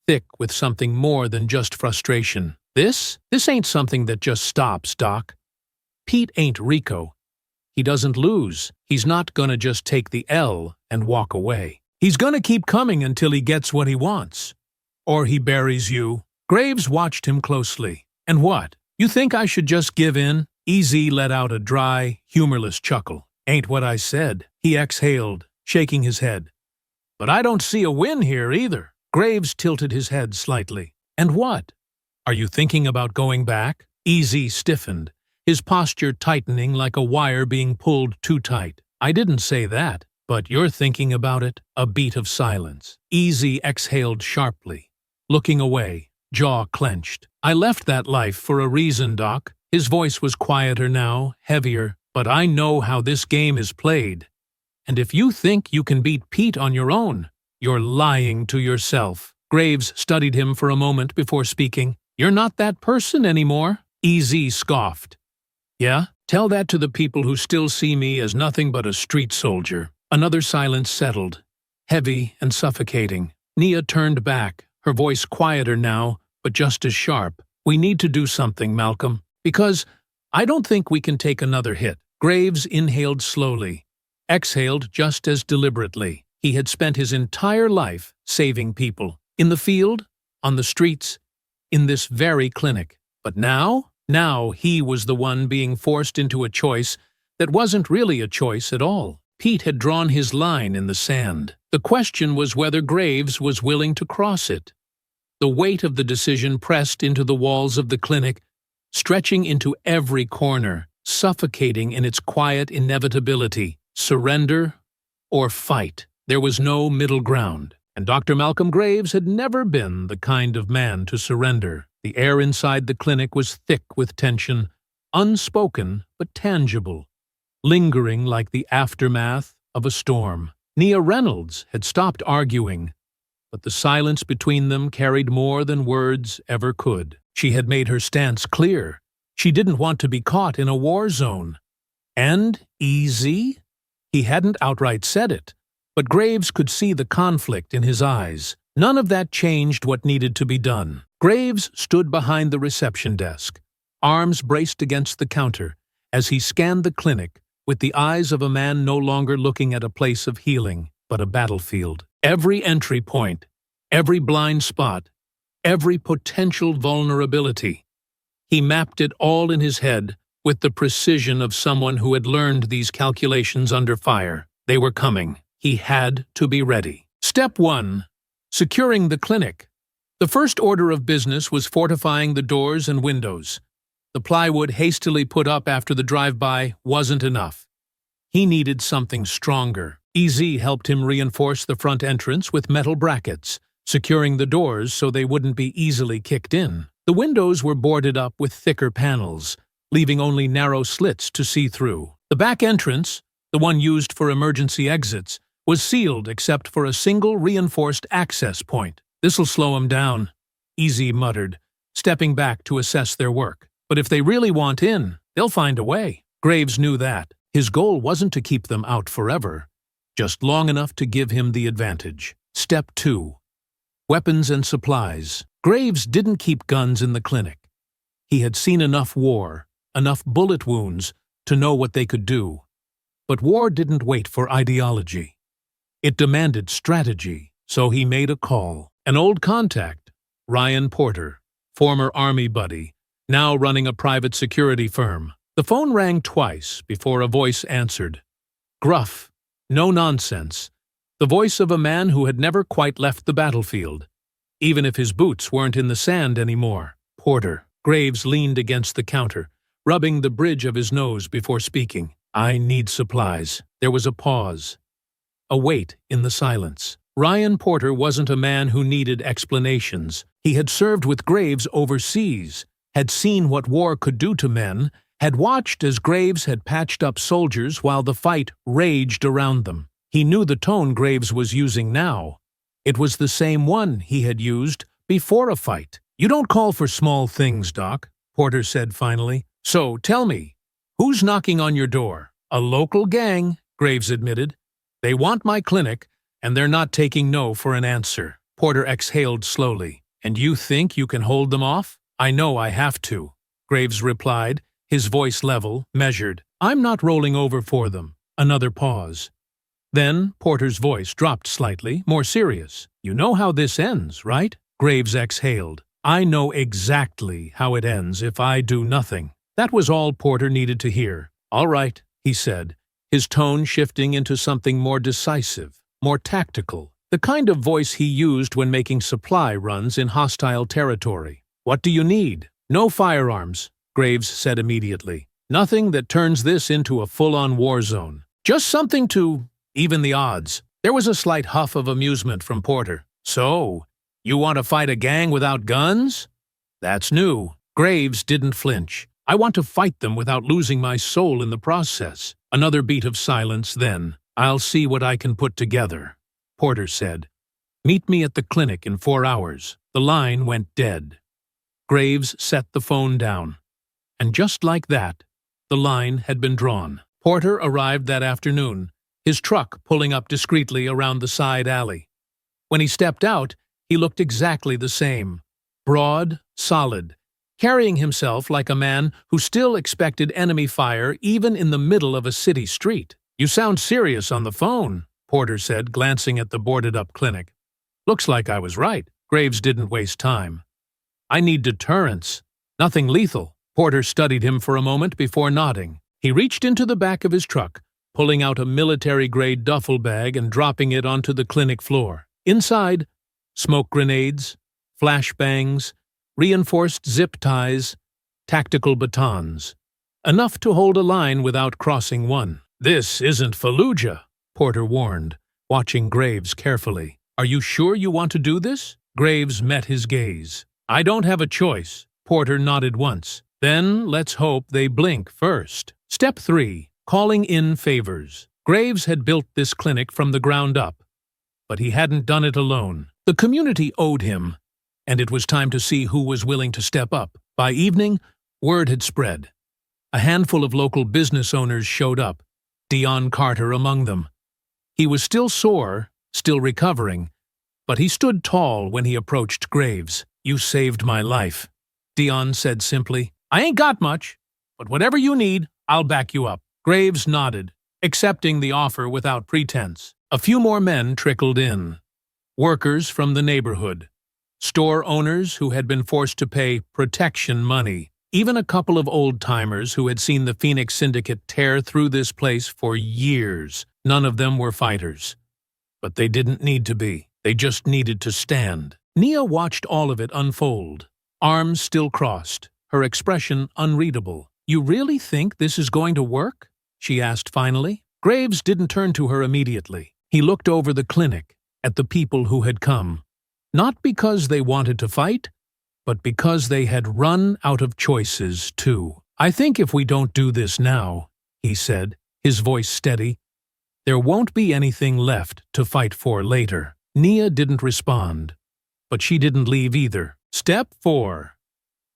thick with something more than just frustration. This ain't something that just stops, Doc. Pete ain't Rico. He doesn't lose. He's not gonna just take the L and walk away. He's gonna keep coming until he gets what he wants. Or he buries you." Graves watched him closely. "And what? You think I should just give in?" Easy let out a dry, humorless chuckle. "Ain't what I said." He exhaled, shaking his head. "But I don't see a win here either." Graves tilted his head slightly. "And what? Are you thinking about going back?" Easy stiffened, his posture tightening like a wire being pulled too tight. "I didn't say that, but you're thinking about it." A beat of silence. Easy exhaled sharply, looking away, jaw clenched. "I left that life for a reason, Doc." His voice was quieter now, heavier. "But I know how this game is played. And if you think you can beat Pete on your own, you're lying to yourself." Graves studied him for a moment before speaking. "You're not that person anymore." EZ scoffed. "Yeah? Tell that to the people who still see me as nothing but a street soldier." Another silence settled, heavy and suffocating. Nia turned back, her voice quieter now, but just as sharp. "We need to do something, Malcolm, because I don't think we can take another hit." Graves inhaled slowly, exhaled just as deliberately. He had spent his entire life saving people. In the field, on the streets, in this very clinic. But now he was the one being forced into a choice that wasn't really a choice at all. Pete had drawn his line in the sand. The question was whether Graves was willing to cross it. The weight of the decision pressed into the walls of the clinic, stretching into every corner, suffocating in its quiet inevitability. Surrender or fight. There was no middle ground. And Dr. Malcolm Graves had never been the kind of man to surrender. The air inside the clinic was thick with tension, unspoken but tangible, lingering like the aftermath of a storm. Nia Reynolds had stopped arguing, but the silence between them carried more than words ever could. She had made her stance clear. She didn't want to be caught in a war zone. And easy? He hadn't outright said it, but Graves could see the conflict in his eyes. None of that changed what needed to be done. Graves stood behind the reception desk, arms braced against the counter, as he scanned the clinic with the eyes of a man no longer looking at a place of healing, but a battlefield. Every entry point, every blind spot, every potential vulnerability. He mapped it all in his head with the precision of someone who had learned these calculations under fire. They were coming. He had to be ready. Step 1. Securing the clinic. The first order of business was fortifying the doors and windows. The plywood hastily put up after the drive-by wasn't enough. He needed something stronger. EZ helped him reinforce the front entrance with metal brackets, securing the doors so they wouldn't be easily kicked in. The windows were boarded up with thicker panels, leaving only narrow slits to see through. The back entrance, the one used for emergency exits, was sealed except for a single reinforced access point. "This'll slow 'em down," EZ muttered, stepping back to assess their work. "But if they really want in, they'll find a way." Graves knew that. His goal wasn't to keep them out forever, just long enough to give him the advantage. Step 2. Weapons and supplies. Graves didn't keep guns in the clinic. He had seen enough war, enough bullet wounds, to know what they could do. But war didn't wait for ideology. It demanded strategy, so he made a call. An old contact, Ryan Porter, former Army buddy, now running a private security firm. The phone rang twice before a voice answered. Gruff, no nonsense, the voice of a man who had never quite left the battlefield, even if his boots weren't in the sand anymore. "Porter." Graves leaned against the counter, rubbing the bridge of his nose before speaking. "I need supplies." There was a pause. A wait in the silence. Ryan Porter wasn't a man who needed explanations. He had served with Graves overseas, had seen what war could do to men, had watched as Graves had patched up soldiers while the fight raged around them. He knew the tone Graves was using now. It was the same one he had used before a fight. "You don't call for small things, Doc," Porter said finally. "So, tell me, who's knocking on your door?" "A local gang," Graves admitted. "They want my clinic, and they're not taking no for an answer." Porter exhaled slowly. "And you think you can hold them off?" "I know I have to," Graves replied, his voice level, measured. "I'm not rolling over for them." Another pause. Then Porter's voice dropped slightly, more serious. "You know how this ends, right?" Graves exhaled. "I know exactly how it ends if I do nothing." That was all Porter needed to hear. "All right," he said, his tone shifting into something more decisive, more tactical, the kind of voice he used when making supply runs in hostile territory. "What do you need?" "No firearms," Graves said immediately. "Nothing that turns this into a full-on war zone. Just something to even the odds." There was a slight huff of amusement from Porter. "So, you want to fight a gang without guns?" "That's new." Graves didn't flinch. "I want to fight them without losing my soul in the process." Another beat of silence, then. "I'll see what I can put together," Porter said. "Meet me at the clinic in 4 hours." The line went dead. Graves set the phone down. And just like that, the line had been drawn. Porter arrived that afternoon, his truck pulling up discreetly around the side alley. When he stepped out, he looked exactly the same. Broad, solid, carrying himself like a man who still expected enemy fire even in the middle of a city street. "You sound serious on the phone," Porter said, glancing at the boarded-up clinic. "Looks like I was right." Graves didn't waste time. "I need deterrence. Nothing lethal." Porter studied him for a moment before nodding. He reached into the back of his truck, pulling out a military-grade duffel bag and dropping it onto the clinic floor. Inside, smoke grenades, flashbangs, reinforced zip ties, tactical batons. Enough to hold a line without crossing one. "This isn't Fallujah," Porter warned, watching Graves carefully. "Are you sure you want to do this?" Graves met his gaze. "I don't have a choice." Porter nodded once. "Then let's hope they blink first." Step 3. Calling in favors. Graves had built this clinic from the ground up, but he hadn't done it alone. The community owed him, and it was time to see who was willing to step up. By evening, word had spread. A handful of local business owners showed up, Dion Carter among them. He was still sore, still recovering, but he stood tall when he approached Graves. "You saved my life," Dion said simply. "I ain't got much, but whatever you need, I'll back you up." Graves nodded, accepting the offer without pretense. A few more men trickled in. Workers from the neighborhood, store owners who had been forced to pay protection money, even a couple of old-timers who had seen the Phoenix Syndicate tear through this place for years. None of them were fighters. But they didn't need to be. They just needed to stand. Nia watched all of it unfold, arms still crossed, her expression unreadable. "You really think this is going to work?" she asked finally. Graves didn't turn to her immediately. He looked over the clinic, at the people who had come. Not because they wanted to fight, but because they had run out of choices, too. "I think if we don't do this now," he said, his voice steady, "there won't be anything left to fight for later." Nia didn't respond, but she didn't leave either. Step 4.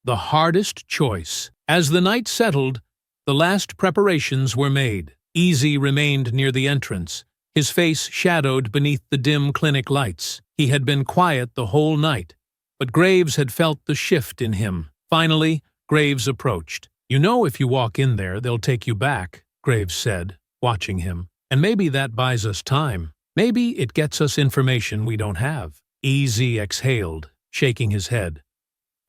The hardest choice. As the night settled, the last preparations were made. Easy remained near the entrance, his face shadowed beneath the dim clinic lights. He had been quiet the whole night, but Graves had felt the shift in him. Finally, Graves approached. "You know if you walk in there, they'll take you back," Graves said, watching him. "And maybe that buys us time. Maybe it gets us information we don't have." Easy exhaled, shaking his head.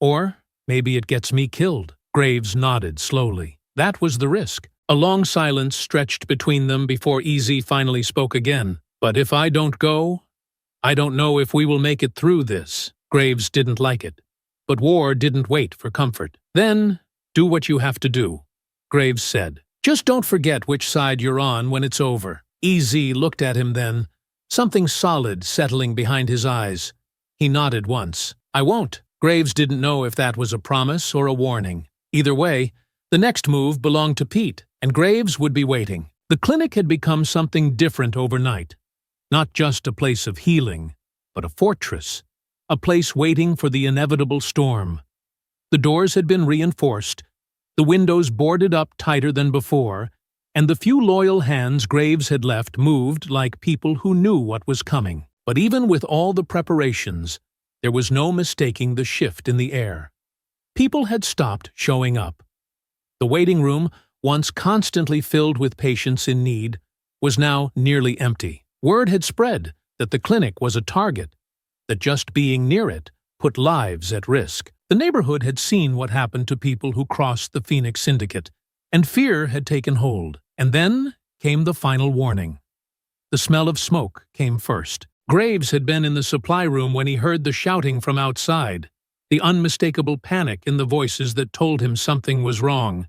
"Or maybe it gets me killed." Graves nodded slowly. That was the risk. A long silence stretched between them before Easy finally spoke again. "But if I don't go, I don't know if we will make it through this." Graves didn't like it, but war didn't wait for comfort. "Then, do what you have to do," Graves said. "Just don't forget which side you're on when it's over." Easy looked at him then, something solid settling behind his eyes. He nodded once. "I won't." Graves didn't know if that was a promise or a warning. Either way, the next move belonged to Pete, and Graves would be waiting. The clinic had become something different overnight. Not just a place of healing, but a fortress, a place waiting for the inevitable storm. The doors had been reinforced, the windows boarded up tighter than before, and the few loyal hands Graves had left moved like people who knew what was coming. But even with all the preparations, there was no mistaking the shift in the air. People had stopped showing up. The waiting room, once constantly filled with patients in need, was now nearly empty. Word had spread that the clinic was a target, that just being near it put lives at risk. The neighborhood had seen what happened to people who crossed the Phoenix Syndicate, and fear had taken hold. And then came the final warning. The smell of smoke came first. Graves had been in the supply room when he heard the shouting from outside, the unmistakable panic in the voices that told him something was wrong.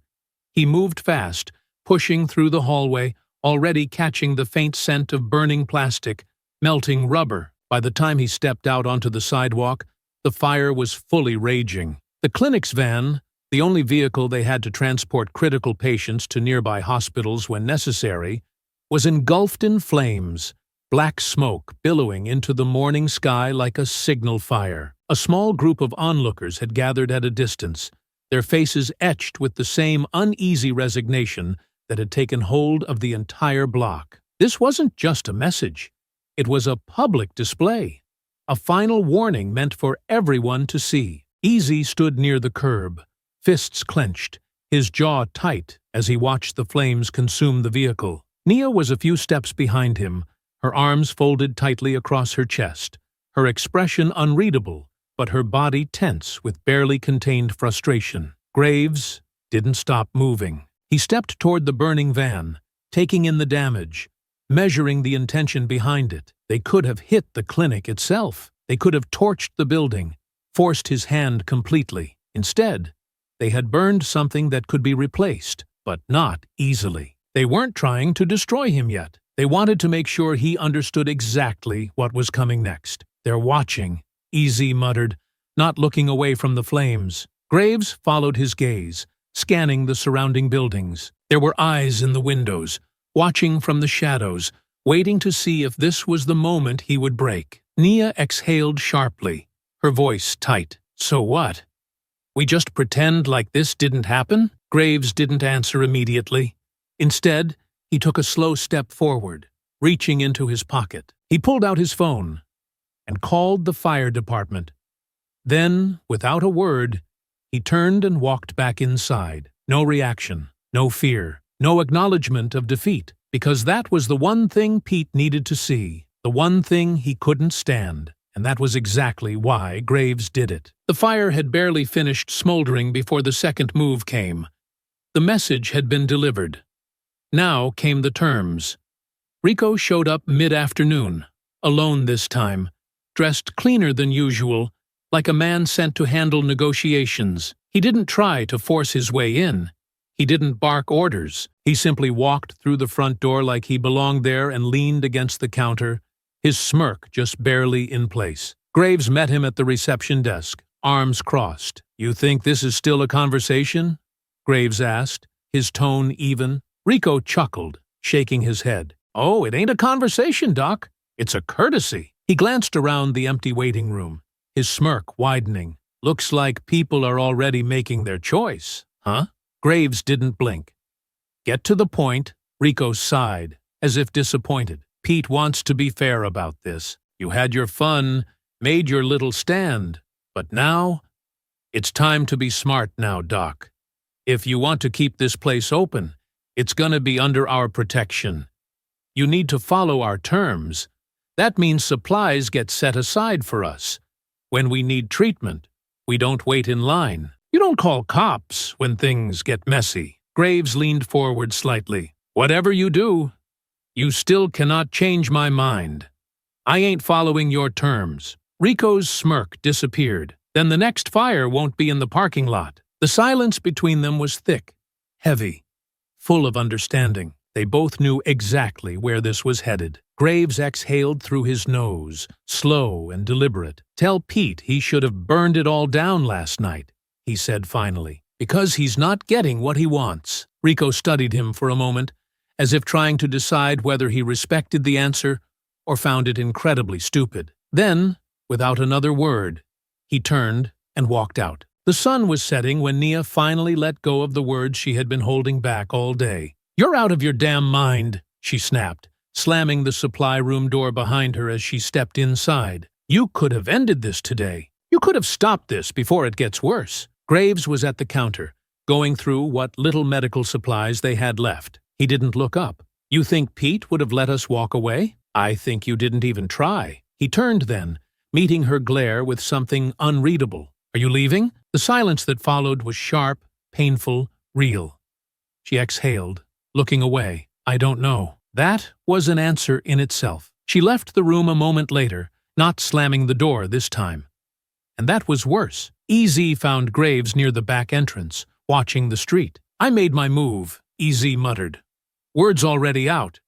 He moved fast, pushing through the hallway, already catching the faint scent of burning plastic, melting rubber. By the time he stepped out onto the sidewalk, the fire was fully raging. The clinic's van, the only vehicle they had to transport critical patients to nearby hospitals when necessary, was engulfed in flames, black smoke billowing into the morning sky like a signal fire. A small group of onlookers had gathered at a distance, their faces etched with the same uneasy resignation that had taken hold of the entire block. This wasn't just a message. It was a public display, a final warning meant for everyone to see. Easy stood near the curb, fists clenched, his jaw tight as he watched the flames consume the vehicle. Nia was a few steps behind him, her arms folded tightly across her chest, her expression unreadable, but her body tense with barely contained frustration. Graves didn't stop moving. He stepped toward the burning van, taking in the damage, measuring the intention behind it. They could have hit the clinic itself. They could have torched the building, forced his hand completely. Instead, they had burned something that could be replaced, but not easily. They weren't trying to destroy him yet. They wanted to make sure he understood exactly what was coming next. "They're watching," Easy muttered, not looking away from the flames. Graves followed his gaze, scanning the surrounding buildings. There were eyes in the windows, watching from the shadows, waiting to see if this was the moment he would break. Nia exhaled sharply, her voice tight. "So what? We just pretend like this didn't happen?" Graves didn't answer immediately. Instead, he took a slow step forward, reaching into his pocket. He pulled out his phone and called the fire department. Then, without a word, he turned and walked back inside. No reaction, no fear, no acknowledgement of defeat, because that was the one thing Pete needed to see, the one thing he couldn't stand, and that was exactly why Graves did it. The fire had barely finished smoldering before the second move came. The message had been delivered. Now came the terms. Rico showed up mid-afternoon, alone this time, dressed cleaner than usual, like a man sent to handle negotiations. He didn't try to force his way in. He didn't bark orders. He simply walked through the front door like he belonged there and leaned against the counter, his smirk just barely in place. Graves met him at the reception desk, arms crossed. "You think this is still a conversation?" Graves asked, his tone even. Rico chuckled, shaking his head. "Oh, it ain't a conversation, Doc. It's a courtesy." He glanced around the empty waiting room, his smirk widening. "Looks like people are already making their choice, huh?" Graves didn't blink. "Get to the point," Rico sighed, as if disappointed. "Pete wants to be fair about this. You had your fun, made your little stand, but now, it's time to be smart now, Doc. If you want to keep this place open, it's gonna be under our protection. You need to follow our terms. That means supplies get set aside for us. When we need treatment, we don't wait in line. You don't call cops when things get messy." Graves leaned forward slightly. "Whatever you do, you still cannot change my mind. I ain't following your terms." Rico's smirk disappeared. "Then the next fire won't be in the parking lot." The silence between them was thick, heavy, full of understanding. They both knew exactly where this was headed. Graves exhaled through his nose, slow and deliberate. "Tell Pete he should have burned it all down last night," he said finally, "because he's not getting what he wants." Rico studied him for a moment, as if trying to decide whether he respected the answer or found it incredibly stupid. Then, without another word, he turned and walked out. The sun was setting when Nia finally let go of the words she had been holding back all day. "You're out of your damn mind," she snapped, slamming the supply room door behind her as she stepped inside. "You could have ended this today. You could have stopped this before it gets worse." Graves was at the counter, going through what little medical supplies they had left. He didn't look up. "You think Pete would have let us walk away? I think you didn't even try." He turned then, meeting her glare with something unreadable. "Are you leaving?" The silence that followed was sharp, painful, real. She exhaled, looking away. "I don't know." That was an answer in itself. She left the room a moment later, not slamming the door this time. And that was worse. Easy found Graves near the back entrance, watching the street. "I made my move," Easy muttered. "Word's already out.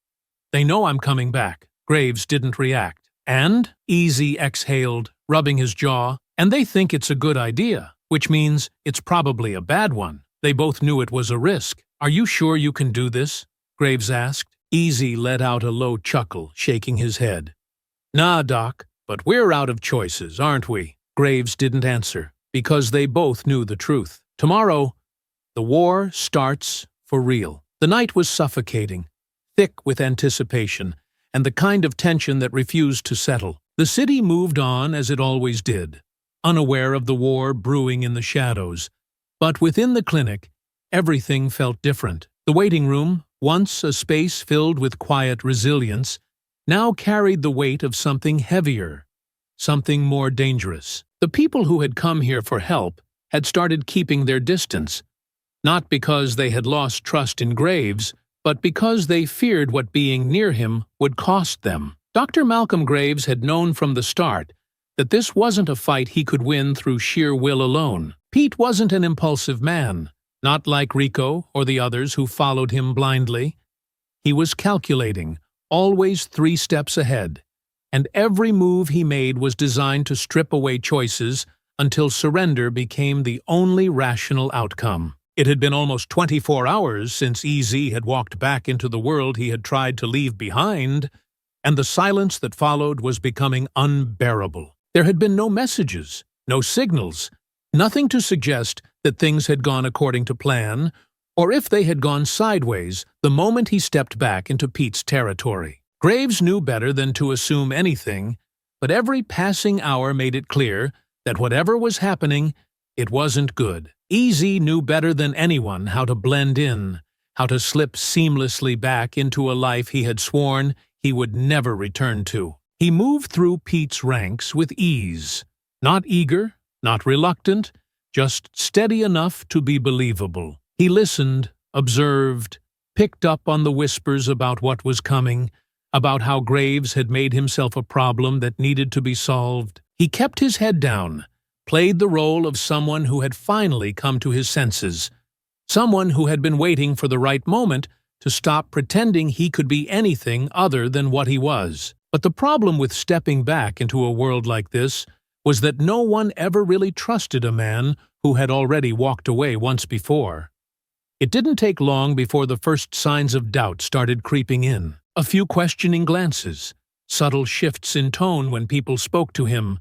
They know I'm coming back." Graves didn't react. "And?" Easy exhaled, rubbing his jaw. "And they think it's a good idea, which means it's probably a bad one." They both knew it was a risk. "Are you sure you can do this?" Graves asked. Easy let out a low chuckle, shaking his head. Nah, Doc, but we're out of choices, aren't we? Graves didn't answer, because they both knew the truth. Tomorrow, the war starts for real. The night was suffocating, thick with anticipation, and the kind of tension that refused to settle. The city moved on as it always did, unaware of the war brewing in the shadows. But within the clinic, everything felt different. The waiting room, once a space filled with quiet resilience, now carried the weight of something heavier, something more dangerous. The people who had come here for help had started keeping their distance, not because they had lost trust in Graves, but because they feared what being near him would cost them. Dr. Malcolm Graves had known from the start that this wasn't a fight he could win through sheer will alone. Pete wasn't an impulsive man, not like Rico or the others who followed him blindly. He was calculating, always 3 steps ahead, and every move he made was designed to strip away choices until surrender became the only rational outcome. It had been almost 24 hours since EZ had walked back into the world he had tried to leave behind, and the silence that followed was becoming unbearable. There had been no messages, no signals, nothing to suggest that things had gone according to plan, or if they had gone sideways the moment he stepped back into Pete's territory. Graves knew better than to assume anything, but every passing hour made it clear that whatever was happening, it wasn't good. EZ knew better than anyone how to blend in, how to slip seamlessly back into a life he had sworn he would never return to. He moved through Pete's ranks with ease, not eager, not reluctant, just steady enough to be believable. He listened, observed, picked up on the whispers about what was coming, about how Graves had made himself a problem that needed to be solved. He kept his head down, played the role of someone who had finally come to his senses, someone who had been waiting for the right moment to stop pretending he could be anything other than what he was. But the problem with stepping back into a world like this was that no one ever really trusted a man who had already walked away once before. It didn't take long before the first signs of doubt started creeping in. A few questioning glances, subtle shifts in tone when people spoke to him,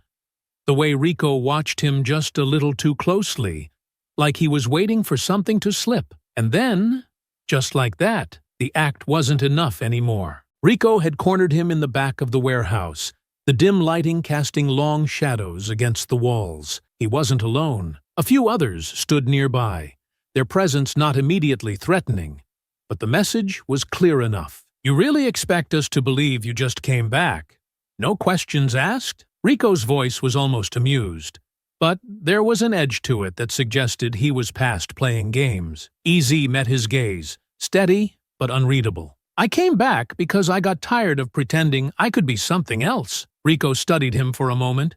the way Rico watched him just a little too closely, like he was waiting for something to slip. And then, just like that, the act wasn't enough anymore. Rico had cornered him in the back of the warehouse, the dim lighting casting long shadows against the walls. He wasn't alone. A few others stood nearby, their presence not immediately threatening, but the message was clear enough. You really expect us to believe you just came back? No questions asked? Rico's voice was almost amused, but there was an edge to it that suggested he was past playing games. EZ met his gaze, steady but unreadable. I came back because I got tired of pretending I could be something else. Rico studied him for a moment,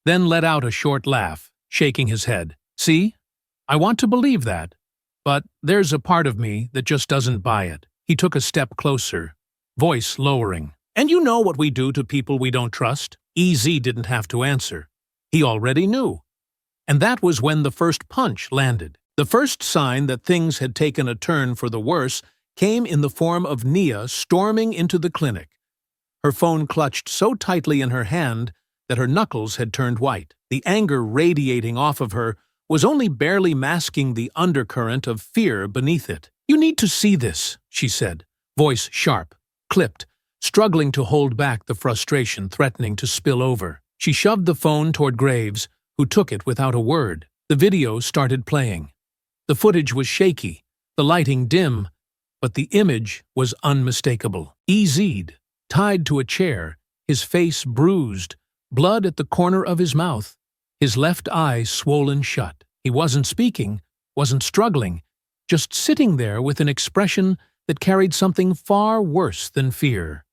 then let out a short laugh, shaking his head. See? I want to believe that, but there's a part of me that just doesn't buy it. He took a step closer, voice lowering. And you know what we do to people we don't trust? EZ didn't have to answer. He already knew. And that was when the first punch landed. The first sign that things had taken a turn for the worse came in the form of Nia storming into the clinic, her phone clutched so tightly in her hand that her knuckles had turned white. The anger radiating off of her was only barely masking the undercurrent of fear beneath it. You need to see this, she said, voice sharp, clipped, struggling to hold back the frustration threatening to spill over. She shoved the phone toward Graves, who took it without a word. The video started playing. The footage was shaky, the lighting dim, but the image was unmistakable. EZ'd, tied to a chair, his face bruised, blood at the corner of his mouth, his left eye swollen shut. He wasn't speaking, wasn't struggling, just sitting there with an expression that carried something far worse than fear.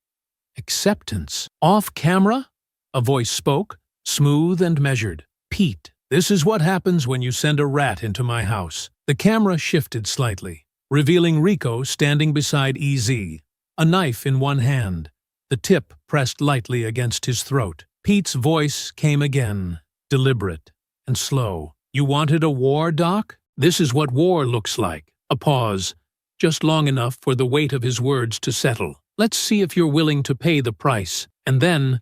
Acceptance. Off camera? A voice spoke, smooth and measured. Pete, this is what happens when you send a rat into my house. The camera shifted slightly, revealing Rico standing beside EZ, a knife in one hand, the tip pressed lightly against his throat. Pete's voice came again, deliberate and slow. You wanted a war, Doc? This is what war looks like. A pause, just long enough for the weight of his words to settle. Let's see if you're willing to pay the price. And then,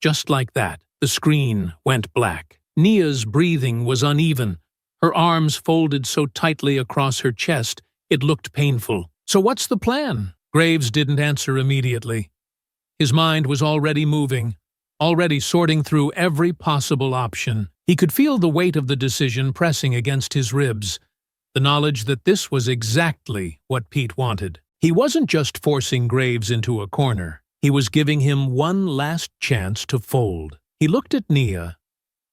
just like that, the screen went black. Nia's breathing was uneven. Her arms folded so tightly across her chest, it looked painful. So what's the plan? Graves didn't answer immediately. His mind was already moving, already sorting through every possible option. He could feel the weight of the decision pressing against his ribs, the knowledge that this was exactly what Pete wanted. He wasn't just forcing Graves into a corner. He was giving him one last chance to fold. He looked at Nia,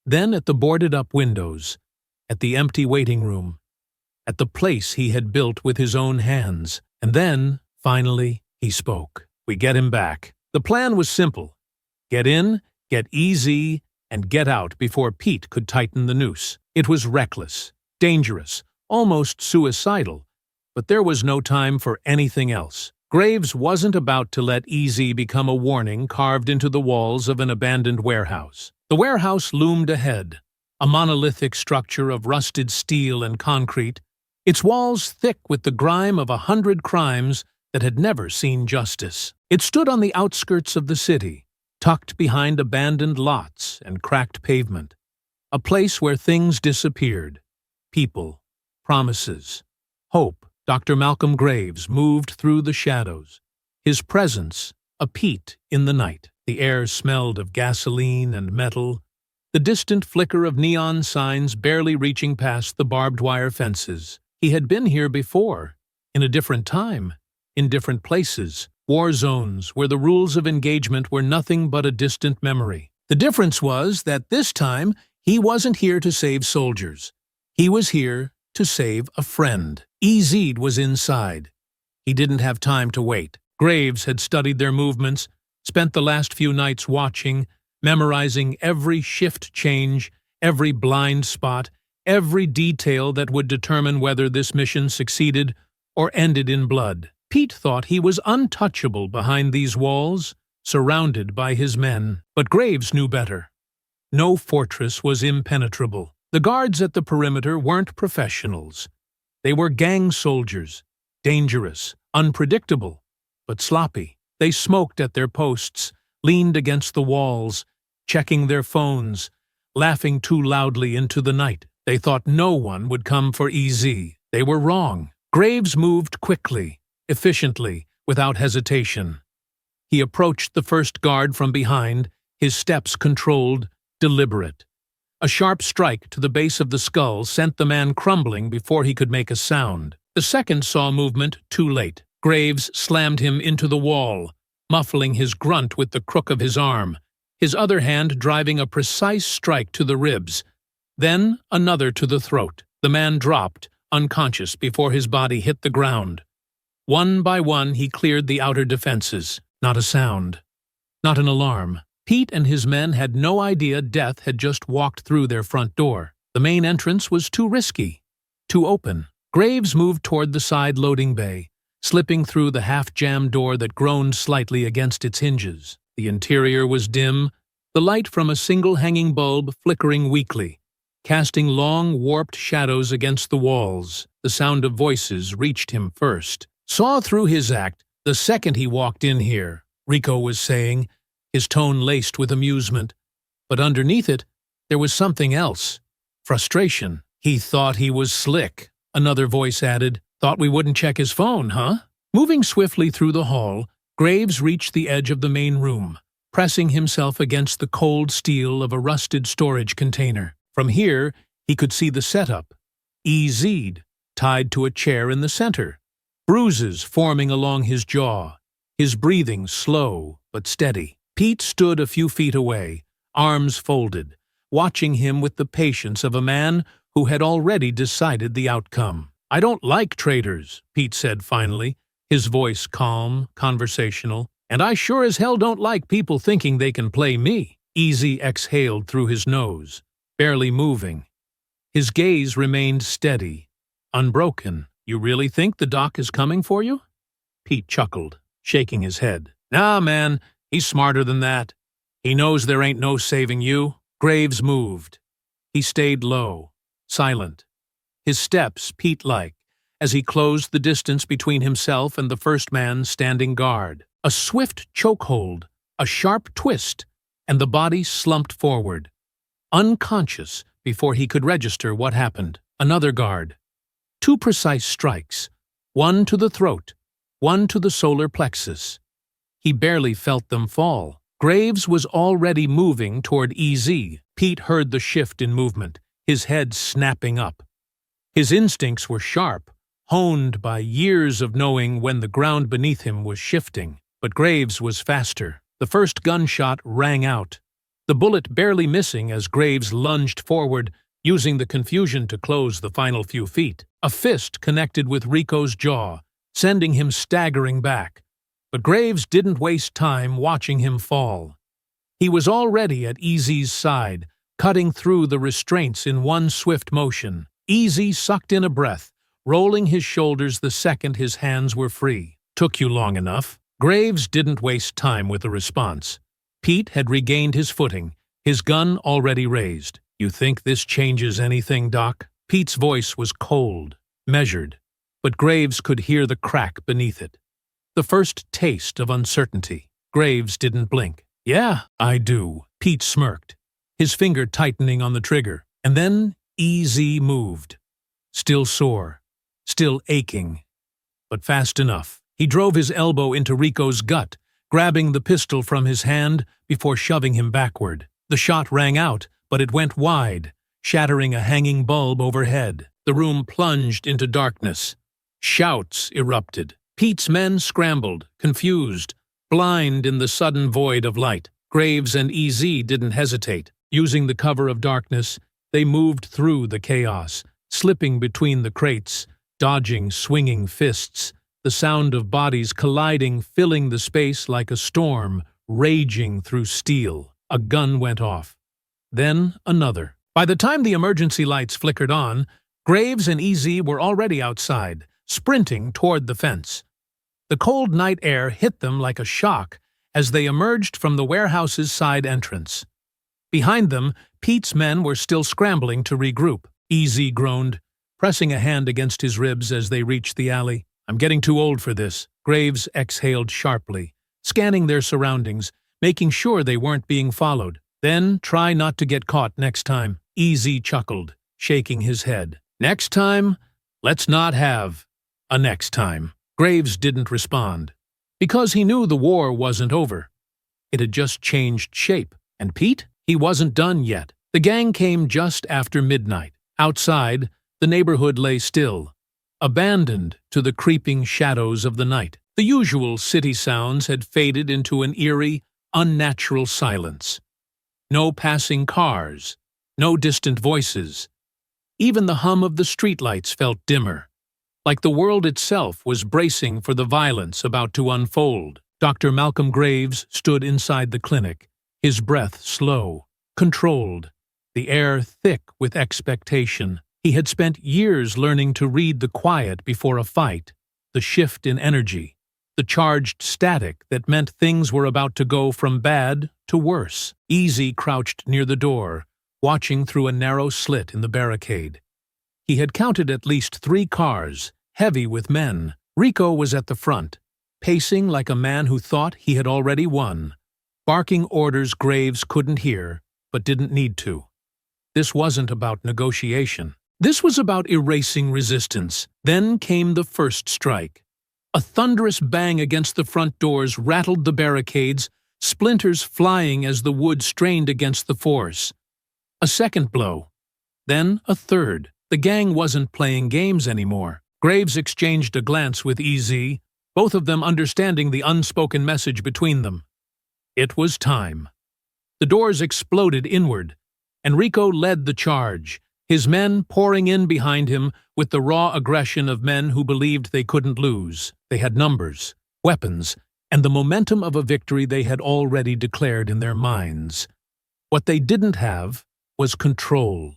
then at the boarded-up windows, at the empty waiting room, at the place he had built with his own hands. And then, finally, he spoke. We get him back. The plan was simple. Get in, get easy, and get out before Pete could tighten the noose. It was reckless, dangerous, almost suicidal, but there was no time for anything else. Graves wasn't about to let easy become a warning carved into the walls of an abandoned warehouse. The warehouse loomed ahead, a monolithic structure of rusted steel and concrete, its walls thick with the grime of 100 crimes that had never seen justice. It stood on the outskirts of the city, tucked behind abandoned lots and cracked pavement, a place where things disappeared. People, promises, hope. Dr. Malcolm Graves moved through the shadows, his presence a Pete in the night. The air smelled of gasoline and metal, the distant flicker of neon signs barely reaching past the barbed wire fences. He had been here before, in a different time, in different places, war zones where the rules of engagement were nothing but a distant memory. The difference was that this time he wasn't here to save soldiers. He was here to save a friend. Ezid was inside. He didn't have time to wait. Graves had studied their movements, spent the last few nights watching, memorizing every shift change, every blind spot, every detail that would determine whether this mission succeeded or ended in blood. Pete thought he was untouchable behind these walls, surrounded by his men. But Graves knew better. No fortress was impenetrable. The guards at the perimeter weren't professionals. They were gang soldiers, dangerous, unpredictable, but sloppy. They smoked at their posts, leaned against the walls, checking their phones, laughing too loudly into the night. They thought no one would come for EZ. They were wrong. Graves moved quickly, efficiently, without hesitation. He approached the first guard from behind, his steps controlled, deliberate. A sharp strike to the base of the skull sent the man crumbling before he could make a sound. The second saw movement too late. Graves slammed him into the wall, muffling his grunt with the crook of his arm, his other hand driving a precise strike to the ribs, then another to the throat. The man dropped, unconscious, before his body hit the ground. One by one he cleared the outer defenses. Not a sound. Not an alarm. Pete and his men had no idea death had just walked through their front door. The main entrance was too risky, too open. Graves moved toward the side loading bay, slipping through the half-jammed door that groaned slightly against its hinges. The interior was dim, the light from a single hanging bulb flickering weakly, casting long, warped shadows against the walls. The sound of voices reached him first. Saw through his act the second he walked in here, Rico was saying, his tone laced with amusement. But underneath it, there was something else. Frustration. He thought he was slick, another voice added. Thought we wouldn't check his phone, huh? Moving swiftly through the hall, Graves reached the edge of the main room, pressing himself against the cold steel of a rusted storage container. From here, he could see the setup. EZ, tied to a chair in the center. Bruises forming along his jaw, his breathing slow but steady. Pete stood a few feet away, arms folded, watching him with the patience of a man who had already decided the outcome. I don't like traitors, Pete said finally, his voice calm, conversational. And I sure as hell don't like people thinking they can play me. Easy exhaled through his nose, barely moving. His gaze remained steady, unbroken. You really think the doc is coming for you? Pete chuckled, shaking his head. Nah, man, he's smarter than that. He knows there ain't no saving you. Graves moved. He stayed low, silent, his steps Pete-like, as he closed the distance between himself and the first man standing guard. A swift chokehold, a sharp twist, and the body slumped forward, unconscious before he could register what happened. Another guard. 2 precise strikes, one to the throat, one to the solar plexus. He barely felt them fall. Graves was already moving toward EZ. Pete heard the shift in movement, his head snapping up. His instincts were sharp, honed by years of knowing when the ground beneath him was shifting. But Graves was faster. The first gunshot rang out, the bullet barely missing as Graves lunged forward, using the confusion to close the final few feet. A fist connected with Rico's jaw, sending him staggering back. But Graves didn't waste time watching him fall. He was already at EZ's side, cutting through the restraints in one swift motion. EZ sucked in a breath, rolling his shoulders the second his hands were free. "Took you long enough." Graves didn't waste time with a response. Pete had regained his footing, his gun already raised. "You think this changes anything, Doc?" Pete's voice was cold, measured, but Graves could hear the crack beneath it. The first taste of uncertainty. Graves didn't blink. "Yeah, I do." Pete smirked, his finger tightening on the trigger. And then EZ moved. Still sore, still aching, but fast enough. He drove his elbow into Rico's gut, grabbing the pistol from his hand before shoving him backward. The shot rang out, but it went wide, shattering a hanging bulb overhead. The room plunged into darkness. Shouts erupted. Pete's men scrambled, confused, blind in the sudden void of light. Graves and EZ didn't hesitate. Using the cover of darkness, they moved through the chaos, slipping between the crates, dodging swinging fists, the sound of bodies colliding filling the space like a storm raging through steel. A gun went off. Then another. By the time the emergency lights flickered on, Graves and EZ were already outside, sprinting toward the fence. The cold night air hit them like a shock as they emerged from the warehouse's side entrance. Behind them, Pete's men were still scrambling to regroup. EZ groaned, pressing a hand against his ribs as they reached the alley. "I'm getting too old for this." Graves exhaled sharply, scanning their surroundings, making sure they weren't being followed. "Then try not to get caught next time." EZ chuckled, shaking his head. "Next time, let's not have a next time." Graves didn't respond, because he knew the war wasn't over. It had just changed shape. And Pete? He wasn't done yet. The gang came just after midnight. Outside, the neighborhood lay still, abandoned to the creeping shadows of the night. The usual city sounds had faded into an eerie, unnatural silence. No passing cars, no distant voices. Even the hum of the streetlights felt dimmer, like the world itself was bracing for the violence about to unfold. Dr. Malcolm Graves stood inside the clinic, his breath slow, controlled, the air thick with expectation. He had spent years learning to read the quiet before a fight, the shift in energy, the charged static that meant things were about to go from bad to worse. EZ crouched near the door, watching through a narrow slit in the barricade. He had counted at least 3 cars, heavy with men. Rico was at the front, pacing like a man who thought he had already won, barking orders Graves couldn't hear, but didn't need to. This wasn't about negotiation. This was about erasing resistance. Then came the first strike. A thunderous bang against the front doors rattled the barricades, splinters flying as the wood strained against the force. A second blow. Then a third. The gang wasn't playing games anymore. Graves exchanged a glance with EZ, both of them understanding the unspoken message between them. It was time. The doors exploded inward, and Rico led the charge, his men pouring in behind him with the raw aggression of men who believed they couldn't lose. They had numbers, weapons, and the momentum of a victory they had already declared in their minds. What they didn't have was control.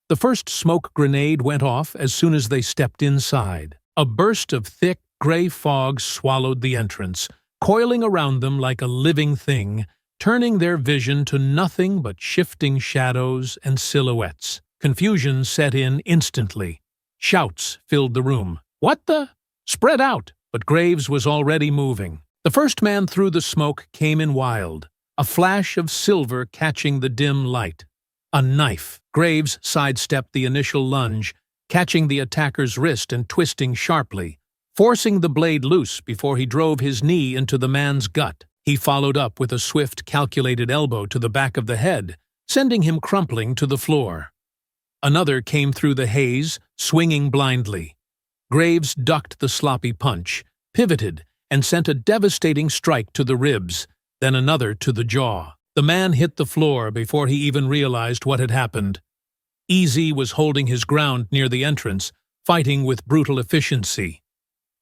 The first smoke grenade went off as soon as they stepped inside. A burst of thick, gray fog swallowed the entrance, coiling around them like a living thing, turning their vision to nothing but shifting shadows and silhouettes. Confusion set in instantly. Shouts filled the room. "What the? Spread out!" But Graves was already moving. The first man through the smoke came in wild, a flash of silver catching the dim light. A knife. Graves sidestepped the initial lunge, catching the attacker's wrist and twisting sharply, forcing the blade loose before he drove his knee into the man's gut. He followed up with a swift, calculated elbow to the back of the head, sending him crumpling to the floor. Another came through the haze, swinging blindly. Graves ducked the sloppy punch, pivoted, and sent a devastating strike to the ribs, then another to the jaw. The man hit the floor before he even realized what had happened. Easy was holding his ground near the entrance, fighting with brutal efficiency.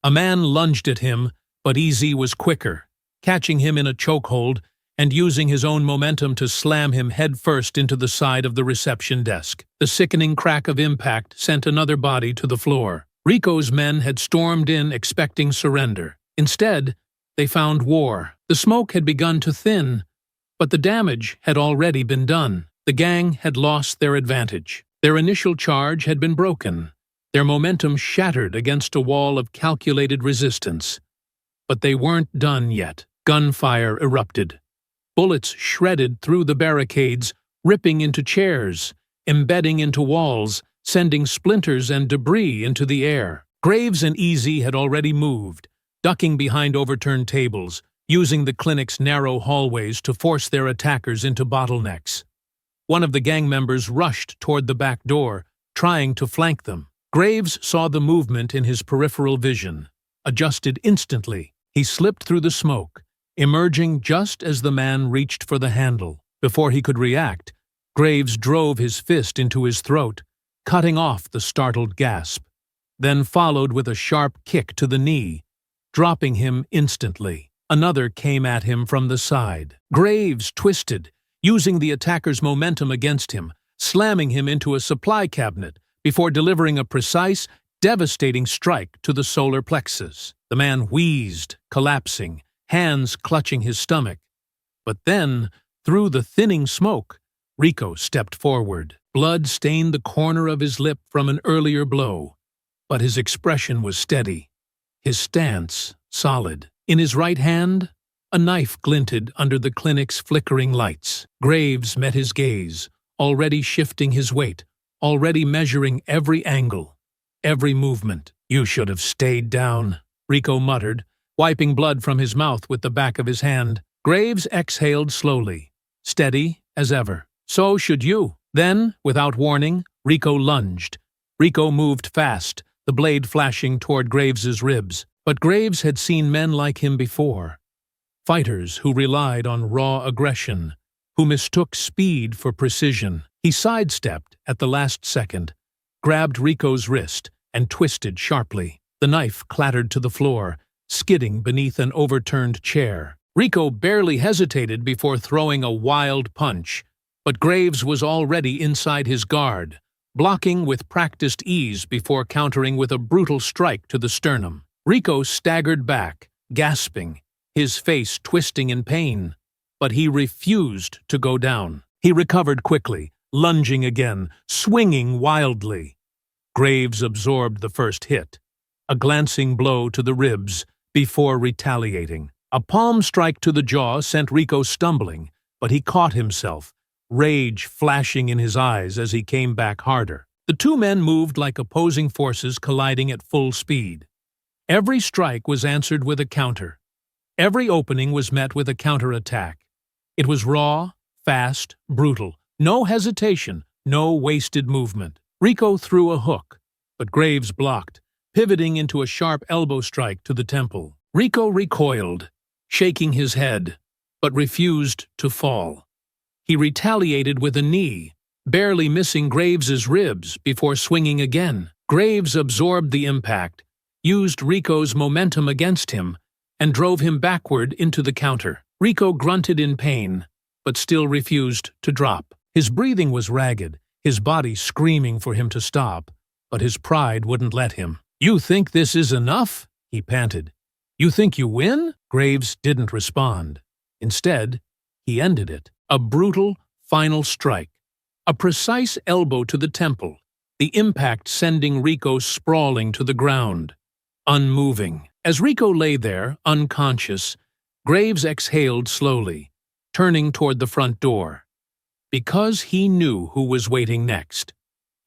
A man lunged at him, but Easy was quicker, catching him in a chokehold and using his own momentum to slam him headfirst into the side of the reception desk. The sickening crack of impact sent another body to the floor. Rico's men had stormed in expecting surrender. Instead, they found war. The smoke had begun to thin, but the damage had already been done. The gang had lost their advantage. Their initial charge had been broken, their momentum shattered against a wall of calculated resistance. But they weren't done yet. Gunfire erupted. Bullets shredded through the barricades, ripping into chairs, embedding into walls, sending splinters and debris into the air. Graves and Easy had already moved, ducking behind overturned tables, using the clinic's narrow hallways to force their attackers into bottlenecks. One of the gang members rushed toward the back door, trying to flank them. Graves saw the movement in his peripheral vision, adjusted instantly. He slipped through the smoke, emerging just as the man reached for the handle. Before he could react, Graves drove his fist into his throat, cutting off the startled gasp, then followed with a sharp kick to the knee, dropping him instantly. Another came at him from the side. Graves twisted, using the attacker's momentum against him, slamming him into a supply cabinet before delivering a precise, devastating strike to the solar plexus. The man wheezed, collapsing, hands clutching his stomach. But then, through the thinning smoke, Rico stepped forward. Blood stained the corner of his lip from an earlier blow, but his expression was steady, his stance solid. In his right hand, a knife glinted under the clinic's flickering lights. Graves met his gaze, already shifting his weight, already measuring every angle, every movement. "You should have stayed down," Rico muttered, wiping blood from his mouth with the back of his hand. Graves exhaled slowly, steady as ever. "So should you." Then, without warning, Rico lunged. Rico moved fast, the blade flashing toward Graves's ribs. But Graves had seen men like him before. Fighters who relied on raw aggression, who mistook speed for precision. He sidestepped at the last second, grabbed Rico's wrist, and twisted sharply. The knife clattered to the floor, skidding beneath an overturned chair. Rico barely hesitated before throwing a wild punch, but Graves was already inside his guard, blocking with practiced ease before countering with a brutal strike to the sternum. Rico staggered back, gasping, his face twisting in pain, but he refused to go down. He recovered quickly, lunging again, swinging wildly. Graves absorbed the first hit, a glancing blow to the ribs, before retaliating. A palm strike to the jaw sent Rico stumbling, but he caught himself, rage flashing in his eyes as he came back harder. The two men moved like opposing forces colliding at full speed. Every strike was answered with a counter. Every opening was met with a counterattack. It was raw, fast, brutal. No hesitation, no wasted movement. Rico threw a hook, but Graves blocked, pivoting into a sharp elbow strike to the temple. Rico recoiled, shaking his head, but refused to fall. He retaliated with a knee, barely missing Graves's ribs before swinging again. Graves absorbed the impact, used Rico's momentum against him, and drove him backward into the counter. Rico grunted in pain, but still refused to drop. His breathing was ragged, his body screaming for him to stop, but his pride wouldn't let him. "You think this is enough?" he panted. "You think you win?" Graves didn't respond. Instead, he ended it. A brutal, final strike. A precise elbow to the temple, the impact sending Rico sprawling to the ground, unmoving. As Rico lay there, unconscious, Graves exhaled slowly, turning toward the front door, because he knew who was waiting next.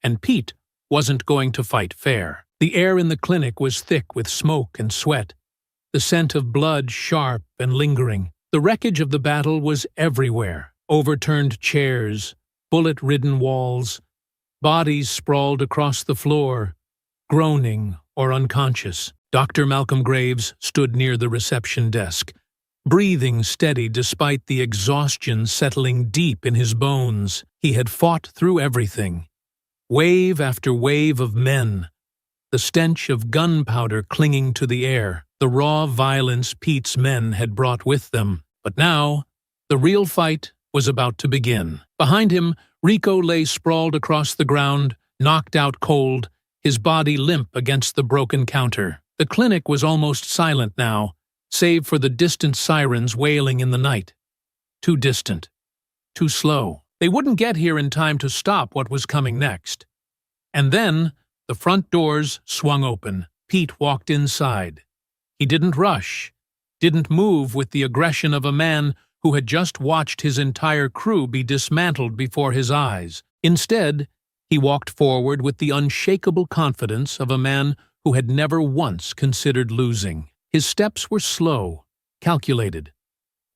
And Pete wasn't going to fight fair. The air in the clinic was thick with smoke and sweat, the scent of blood sharp and lingering. The wreckage of the battle was everywhere: overturned chairs, bullet-ridden walls, bodies sprawled across the floor, groaning or unconscious. Dr. Malcolm Graves stood near the reception desk, breathing steady despite the exhaustion settling deep in his bones. He had fought through everything. Wave after wave of men, the stench of gunpowder clinging to the air, the raw violence Pete's men had brought with them. But now, the real fight was about to begin. Behind him, Rico lay sprawled across the ground, knocked out cold, his body limp against the broken counter. The clinic was almost silent now, save for the distant sirens wailing in the night. Too distant. Too slow. They wouldn't get here in time to stop what was coming next. And then, the front doors swung open. Pete walked inside. He didn't rush, didn't move with the aggression of a man who had just watched his entire crew be dismantled before his eyes. Instead, he walked forward with the unshakable confidence of a man who had never once considered losing. His steps were slow, calculated.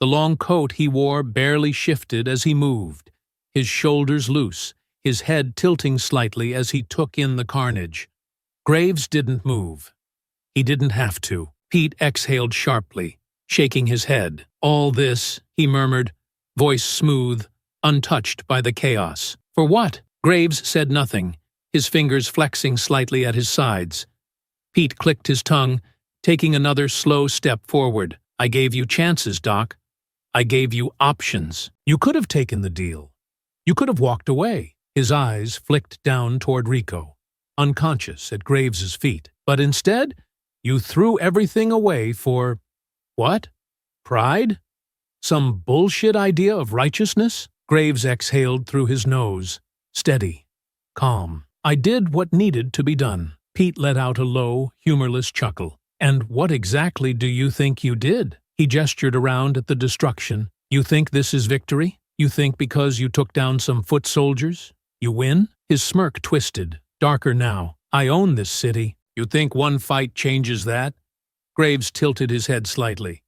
The long coat he wore barely shifted as he moved, his shoulders loose, his head tilting slightly as he took in the carnage. Graves didn't move. He didn't have to. Pete exhaled sharply, shaking his head. "All this," he murmured, voice smooth, untouched by the chaos. "For what?" Graves said nothing, his fingers flexing slightly at his sides. Pete clicked his tongue, taking another slow step forward. "I gave you chances, Doc. I gave you options. You could have taken the deal. You could have walked away." His eyes flicked down toward Rico, unconscious at Graves's feet. "But instead, you threw everything away for... what? Pride? Some bullshit idea of righteousness?" Graves exhaled through his nose, steady, calm. "I did what needed to be done." Pete let out a low, humorless chuckle. "And what exactly do you think you did?" He gestured around at the destruction. "You think this is victory? You think because you took down some foot soldiers, you win?" His smirk twisted, darker now. "I own this city. You think one fight changes that?" Graves tilted his head slightly.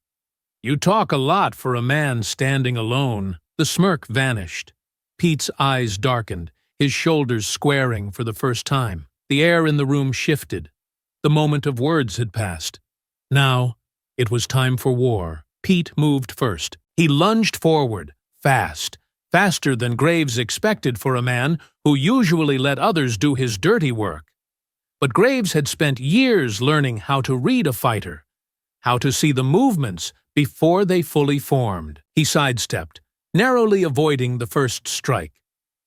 "You talk a lot for a man standing alone." The smirk vanished. Pete's eyes darkened, his shoulders squaring for the first time. The air in the room shifted. The moment of words had passed. Now, it was time for war. Pete moved first. He lunged forward, fast, faster than Graves expected for a man who usually let others do his dirty work. But Graves had spent years learning how to read a fighter, how to see the movements before they fully formed. He sidestepped, narrowly avoiding the first strike.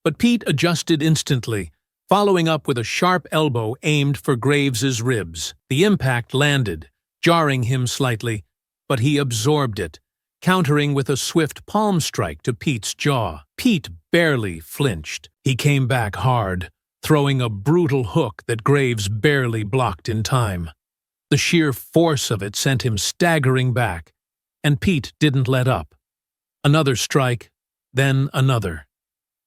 But Pete adjusted instantly, following up with a sharp elbow aimed for Graves's ribs. The impact landed, jarring him slightly, but he absorbed it, countering with a swift palm strike to Pete's jaw. Pete barely flinched. He came back hard, throwing a brutal hook that Graves barely blocked in time. The sheer force of it sent him staggering back, and Pete didn't let up. Another strike, then another.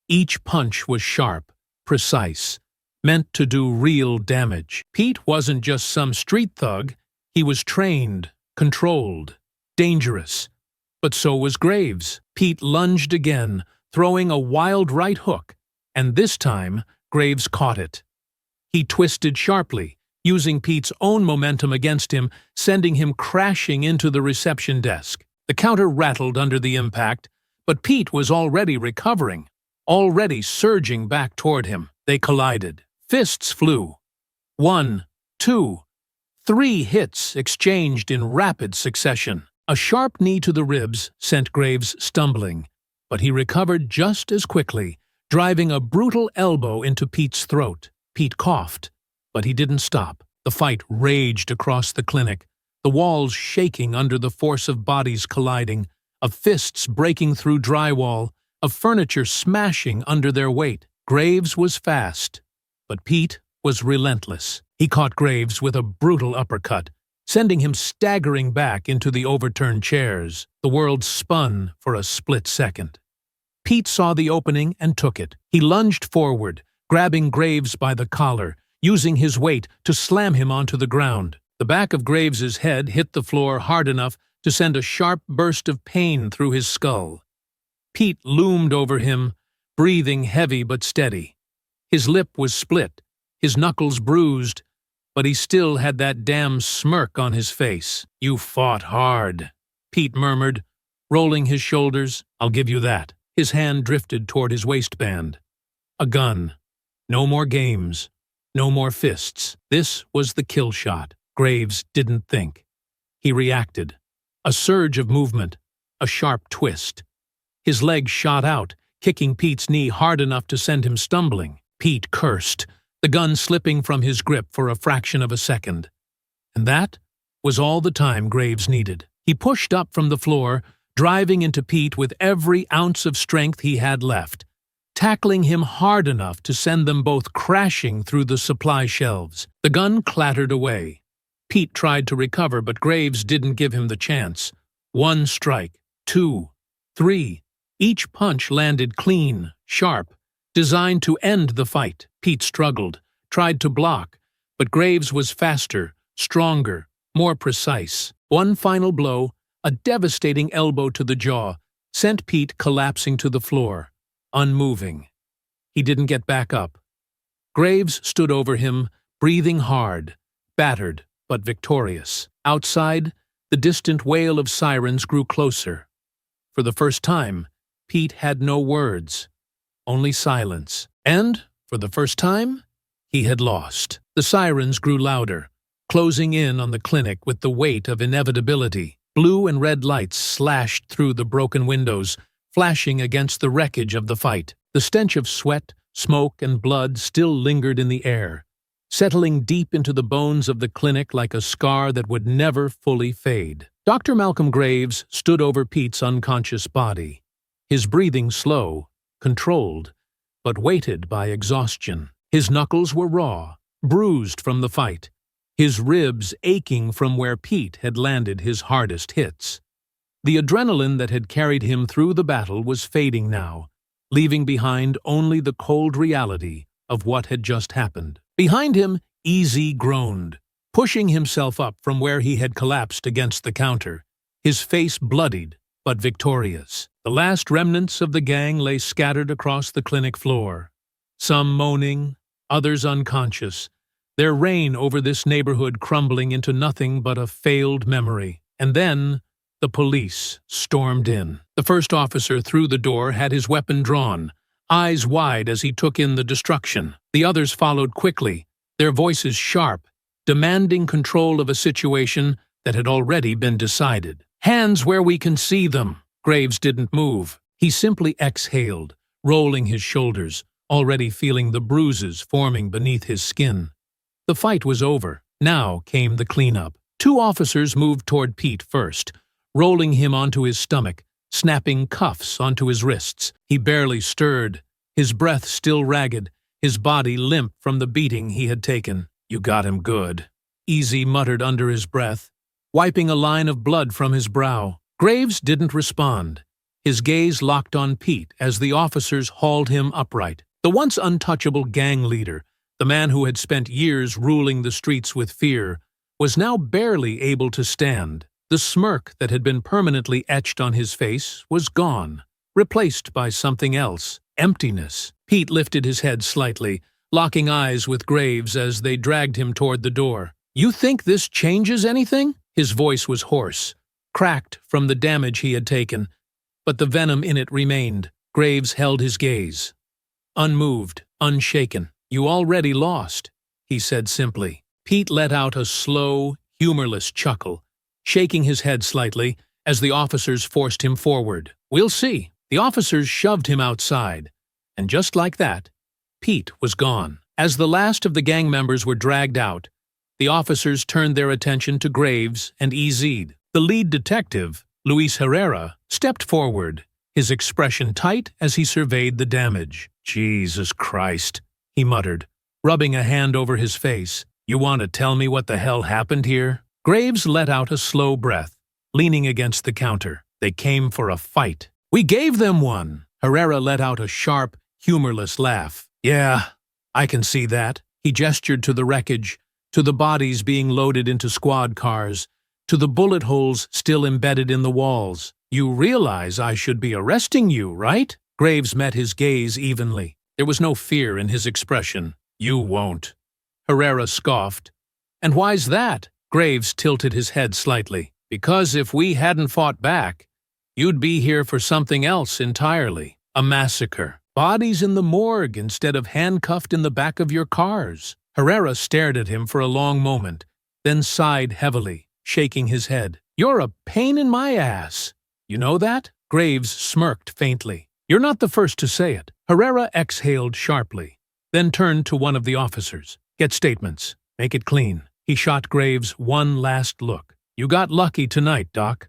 Each punch was sharp, precise, meant to do real damage. Pete wasn't just some street thug. He was trained, controlled, dangerous. But so was Graves. Pete lunged again, throwing a wild right hook, and this time Graves caught it. He twisted sharply, using Pete's own momentum against him, sending him crashing into the reception desk. The counter rattled under the impact, but Pete was already recovering, already surging back toward him. They collided. Fists flew. 1, 2, 3 hits exchanged in rapid succession. A sharp knee to the ribs sent Graves stumbling, but he recovered just as quickly, driving a brutal elbow into Pete's throat. Pete coughed, but he didn't stop. The fight raged across the clinic, the walls shaking under the force of bodies colliding, of fists breaking through drywall, of furniture smashing under their weight. Graves was fast, but Pete was relentless. He caught Graves with a brutal uppercut, sending him staggering back into the overturned chairs. The world spun for a split second. Pete saw the opening and took it. He lunged forward, grabbing Graves by the collar, using his weight to slam him onto the ground. The back of Graves's head hit the floor hard enough to send a sharp burst of pain through his skull. Pete loomed over him, breathing heavy but steady. His lip was split, his knuckles bruised, but he still had that damn smirk on his face. "You fought hard," Pete murmured, rolling his shoulders. "I'll give you that." His hand drifted toward his waistband. A gun. No more games. No more fists. This was the kill shot. Graves didn't think. He reacted. A surge of movement. A sharp twist. His leg shot out, kicking Pete's knee hard enough to send him stumbling. Pete cursed, the gun slipping from his grip for a fraction of a second. And that was all the time Graves needed. He pushed up from the floor, driving into Pete with every ounce of strength he had left, tackling him hard enough to send them both crashing through the supply shelves. The gun clattered away. Pete tried to recover, but Graves didn't give him the chance. One strike, two, three. Each punch landed clean, sharp, designed to end the fight. Pete struggled, tried to block, but Graves was faster, stronger, more precise. One final blow, a devastating elbow to the jaw, sent Pete collapsing to the floor, unmoving. He didn't get back up. Graves stood over him, breathing hard, battered but victorious. Outside, the distant wail of sirens grew closer. For the first time, Pete had no words, only silence. And, for the first time, he had lost. The sirens grew louder, closing in on the clinic with the weight of inevitability. Blue and red lights slashed through the broken windows, flashing against the wreckage of the fight. The stench of sweat, smoke, and blood still lingered in the air, settling deep into the bones of the clinic like a scar that would never fully fade. Dr. Malcolm Graves stood over Pete's unconscious body, his breathing slow, controlled, but weighted by exhaustion. His knuckles were raw, bruised from the fight, his ribs aching from where Pete had landed his hardest hits. The adrenaline that had carried him through the battle was fading now, leaving behind only the cold reality of what had just happened. Behind him, Easy groaned, pushing himself up from where he had collapsed against the counter, his face bloodied but victorious. The last remnants of the gang lay scattered across the clinic floor, some moaning, others unconscious, their reign over this neighborhood crumbling into nothing but a failed memory. And then the police stormed in. The first officer through the door had his weapon drawn, eyes wide as he took in the destruction. The others followed quickly, their voices sharp, demanding control of a situation that had already been decided. "Hands where we can see them." Graves didn't move. He simply exhaled, rolling his shoulders, already feeling the bruises forming beneath his skin. The fight was over. Now came the cleanup. Two officers moved toward Pete first, rolling him onto his stomach, snapping cuffs onto his wrists. He barely stirred, his breath still ragged, his body limp from the beating he had taken. "You got him good," Easy muttered under his breath, wiping a line of blood from his brow. Graves didn't respond. His gaze locked on Pete as the officers hauled him upright. The once untouchable gang leader, the man who had spent years ruling the streets with fear, was now barely able to stand. The smirk that had been permanently etched on his face was gone, replaced by something else, emptiness. Pete lifted his head slightly, locking eyes with Graves as they dragged him toward the door. "You think this changes anything?" His voice was hoarse, cracked from the damage he had taken, but the venom in it remained. Graves held his gaze. Unmoved, unshaken. "You already lost," he said simply. Pete let out a slow, humorless chuckle, shaking his head slightly as the officers forced him forward. "We'll see." The officers shoved him outside, and just like that, Pete was gone. As the last of the gang members were dragged out, the officers turned their attention to Graves and Ezid. The lead detective, Luis Herrera, stepped forward, his expression tight as he surveyed the damage. "Jesus Christ," he muttered, rubbing a hand over his face. "You want to tell me what the hell happened here?" Graves let out a slow breath, leaning against the counter. They came for a fight. We gave them one. Herrera let out a sharp, humorless laugh. Yeah, I can see that. He gestured to the wreckage, to the bodies being loaded into squad cars, to the bullet holes still embedded in the walls. You realize I should be arresting you, right? Graves met his gaze evenly. There was no fear in his expression. You won't. Herrera scoffed. And why's that? Graves tilted his head slightly. Because if we hadn't fought back, you'd be here for something else entirely. A massacre. Bodies in the morgue instead of handcuffed in the back of your cars. Herrera stared at him for a long moment, then sighed heavily, shaking his head. You're a pain in my ass. You know that? Graves smirked faintly. You're not the first to say it. Herrera exhaled sharply, then turned to one of the officers. Get statements. Make it clean. He shot Graves one last look. You got lucky tonight, Doc.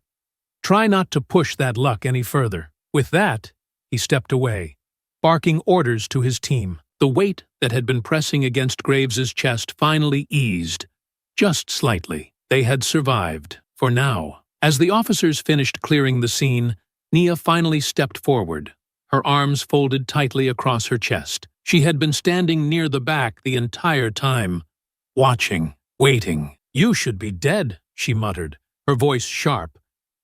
Try not to push that luck any further. With that, he stepped away, barking orders to his team. The weight that had been pressing against Graves's chest finally eased, just slightly. They had survived, for now. As the officers finished clearing the scene, Nia finally stepped forward, her arms folded tightly across her chest. She had been standing near the back the entire time, watching, waiting. You should be dead, she muttered, her voice sharp,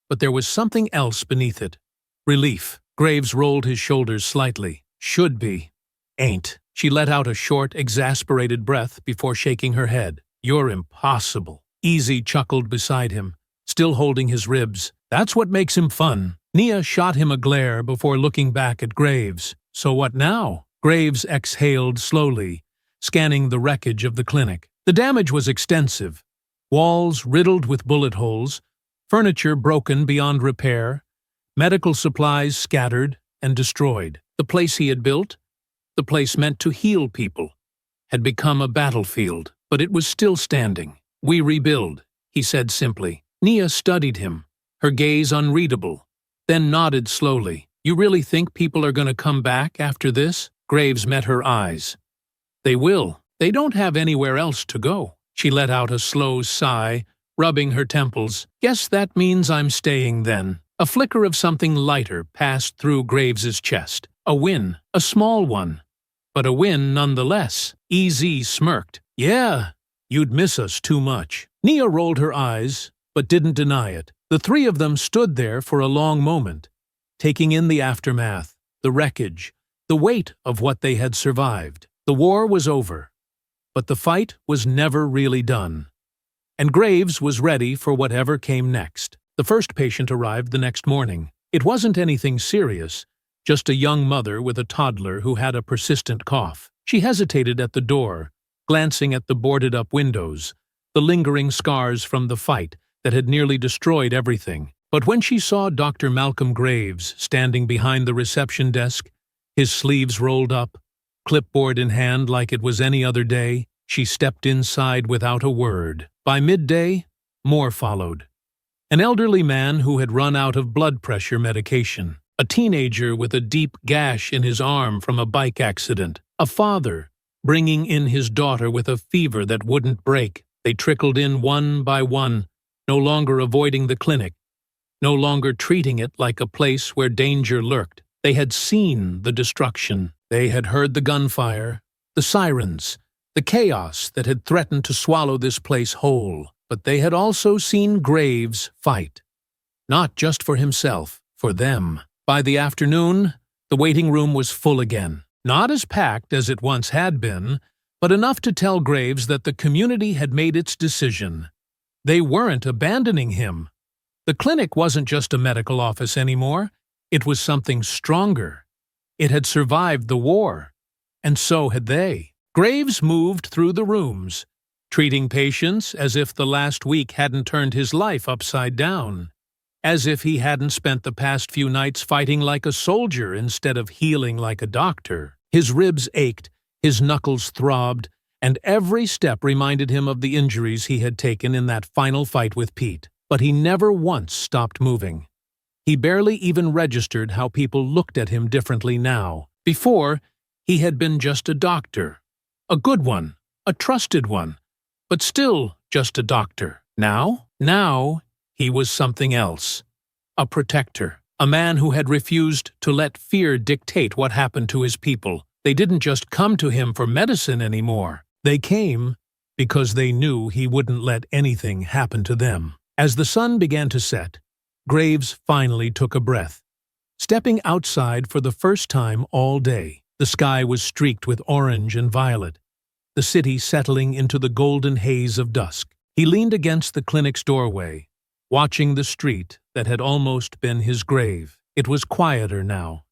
but there was something else beneath it. Relief. Graves rolled his shoulders slightly. Should be. Ain't. She let out a short, exasperated breath before shaking her head. You're impossible. Easy chuckled beside him, still holding his ribs. That's what makes him fun. Nia shot him a glare before looking back at Graves. So what now? Graves exhaled slowly, scanning the wreckage of the clinic. The damage was extensive. Walls riddled with bullet holes, furniture broken beyond repair, medical supplies scattered and destroyed. The place he had built, the place meant to heal people, had become a battlefield, but it was still standing. We rebuild, he said simply. Nia studied him, her gaze unreadable, then nodded slowly. You really think people are going to come back after this? Graves met her eyes. They will. They don't have anywhere else to go. She let out a slow sigh, rubbing her temples. Guess that means I'm staying then. A flicker of something lighter passed through Graves's chest. A win, a small one, but a win nonetheless. EZ smirked. Yeah, you'd miss us too much. Nia rolled her eyes, but didn't deny it. The three of them stood there for a long moment, taking in the aftermath, the wreckage, the weight of what they had survived. The war was over, but the fight was never really done. And Graves was ready for whatever came next. The first patient arrived the next morning. It wasn't anything serious, just a young mother with a toddler who had a persistent cough. She hesitated at the door, glancing at the boarded-up windows, the lingering scars from the fight that had nearly destroyed everything. But when she saw Dr. Malcolm Graves standing behind the reception desk, his sleeves rolled up, clipboard in hand like it was any other day, she stepped inside without a word. By midday, more followed. An elderly man who had run out of blood pressure medication, a teenager with a deep gash in his arm from a bike accident, a father bringing in his daughter with a fever that wouldn't break. They trickled in one by one, no longer avoiding the clinic, no longer treating it like a place where danger lurked. They had seen the destruction. They had heard the gunfire, the sirens, the chaos that had threatened to swallow this place whole. But they had also seen Graves fight. Not just for himself, for them. By the afternoon, the waiting room was full again. Not as packed as it once had been, but enough to tell Graves that the community had made its decision. They weren't abandoning him. The clinic wasn't just a medical office anymore. It was something stronger. It had survived the war, and so had they. Graves moved through the rooms, treating patients as if the last week hadn't turned his life upside down, as if he hadn't spent the past few nights fighting like a soldier instead of healing like a doctor. His ribs ached, his knuckles throbbed, and every step reminded him of the injuries he had taken in that final fight with Pete. But he never once stopped moving. He barely even registered how people looked at him differently now. Before, he had been just a doctor. A good one, a trusted one, but still just a doctor. Now, he was something else. A protector. A man who had refused to let fear dictate what happened to his people. They didn't just come to him for medicine anymore. They came because they knew he wouldn't let anything happen to them. As the sun began to set, Graves finally took a breath. Stepping outside for the first time all day, the sky was streaked with orange and violet, the city settling into the golden haze of dusk. He leaned against the clinic's doorway, watching the street that had almost been his grave. It was quieter now,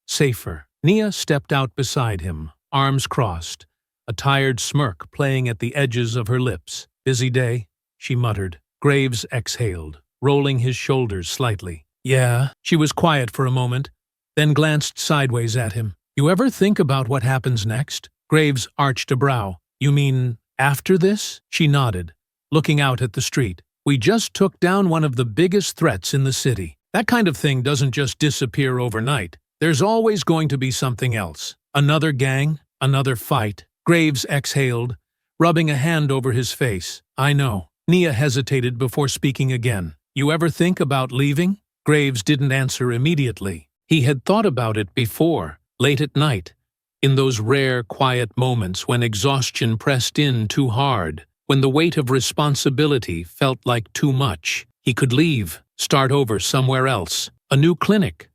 safer. Nia stepped out beside him, arms crossed, a tired smirk playing at the edges of her lips. "Busy day," she muttered. Graves exhaled, rolling his shoulders slightly. "Yeah." She was quiet for a moment, then glanced sideways at him. "You ever think about what happens next?" Graves arched a brow. "You mean after this?" She nodded, looking out at the street. "We just took down one of the biggest threats in the city. That kind of thing doesn't just disappear overnight. There's always going to be something else. Another gang, another fight." Graves exhaled, rubbing a hand over his face. "I know." Nia hesitated before speaking again. "You ever think about leaving?" Graves didn't answer immediately. He had thought about it before, late at night, in those rare, quiet moments when exhaustion pressed in too hard, when the weight of responsibility felt like too much. He could leave, start over somewhere else, a new clinic,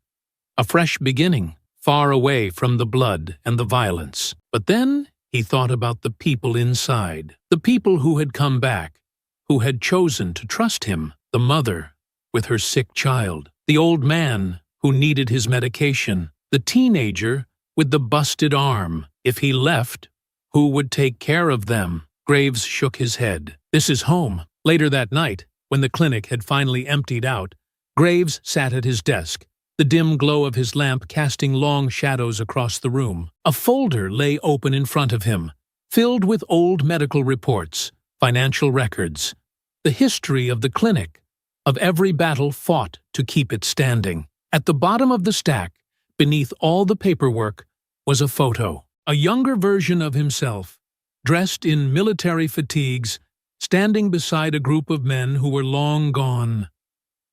a fresh beginning, far away from the blood and the violence. But then he thought about the people inside, the people who had come back, who had chosen to trust him, the mother with her sick child, the old man who needed his medication, the teenager with the busted arm. If he left, who would take care of them? Graves shook his head. "This is home." Later that night, when the clinic had finally emptied out, Graves sat at his desk, the dim glow of his lamp casting long shadows across the room. A folder lay open in front of him, filled with old medical reports, financial records, the history of the clinic, of every battle fought to keep it standing. At the bottom of the stack, beneath all the paperwork, was a photo. A younger version of himself, dressed in military fatigues, standing beside a group of men who were long gone.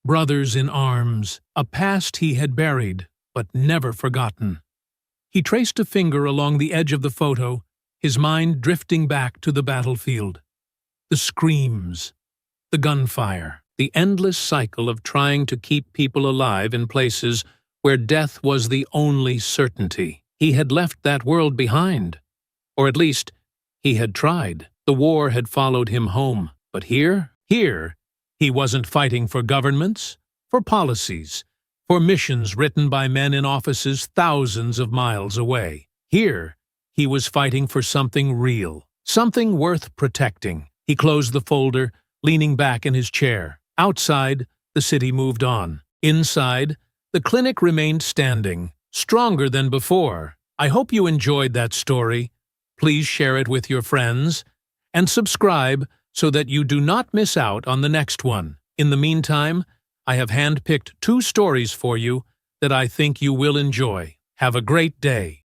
Brothers in arms, a past he had buried, but never forgotten. He traced a finger along the edge of the photo, his mind drifting back to the battlefield. The screams, the gunfire, the endless cycle of trying to keep people alive in places where death was the only certainty. He had left that world behind, or at least, he had tried. The war had followed him home, but here, he wasn't fighting for governments, for policies, for missions written by men in offices thousands of miles away. Here, he was fighting for something real, something worth protecting. He closed the folder, leaning back in his chair. Outside, the city moved on. Inside, the clinic remained standing, stronger than before. I hope you enjoyed that story. Please share it with your friends, and subscribe so that you do not miss out on the next one. In the meantime, I have handpicked 2 stories for you that I think you will enjoy. Have a great day.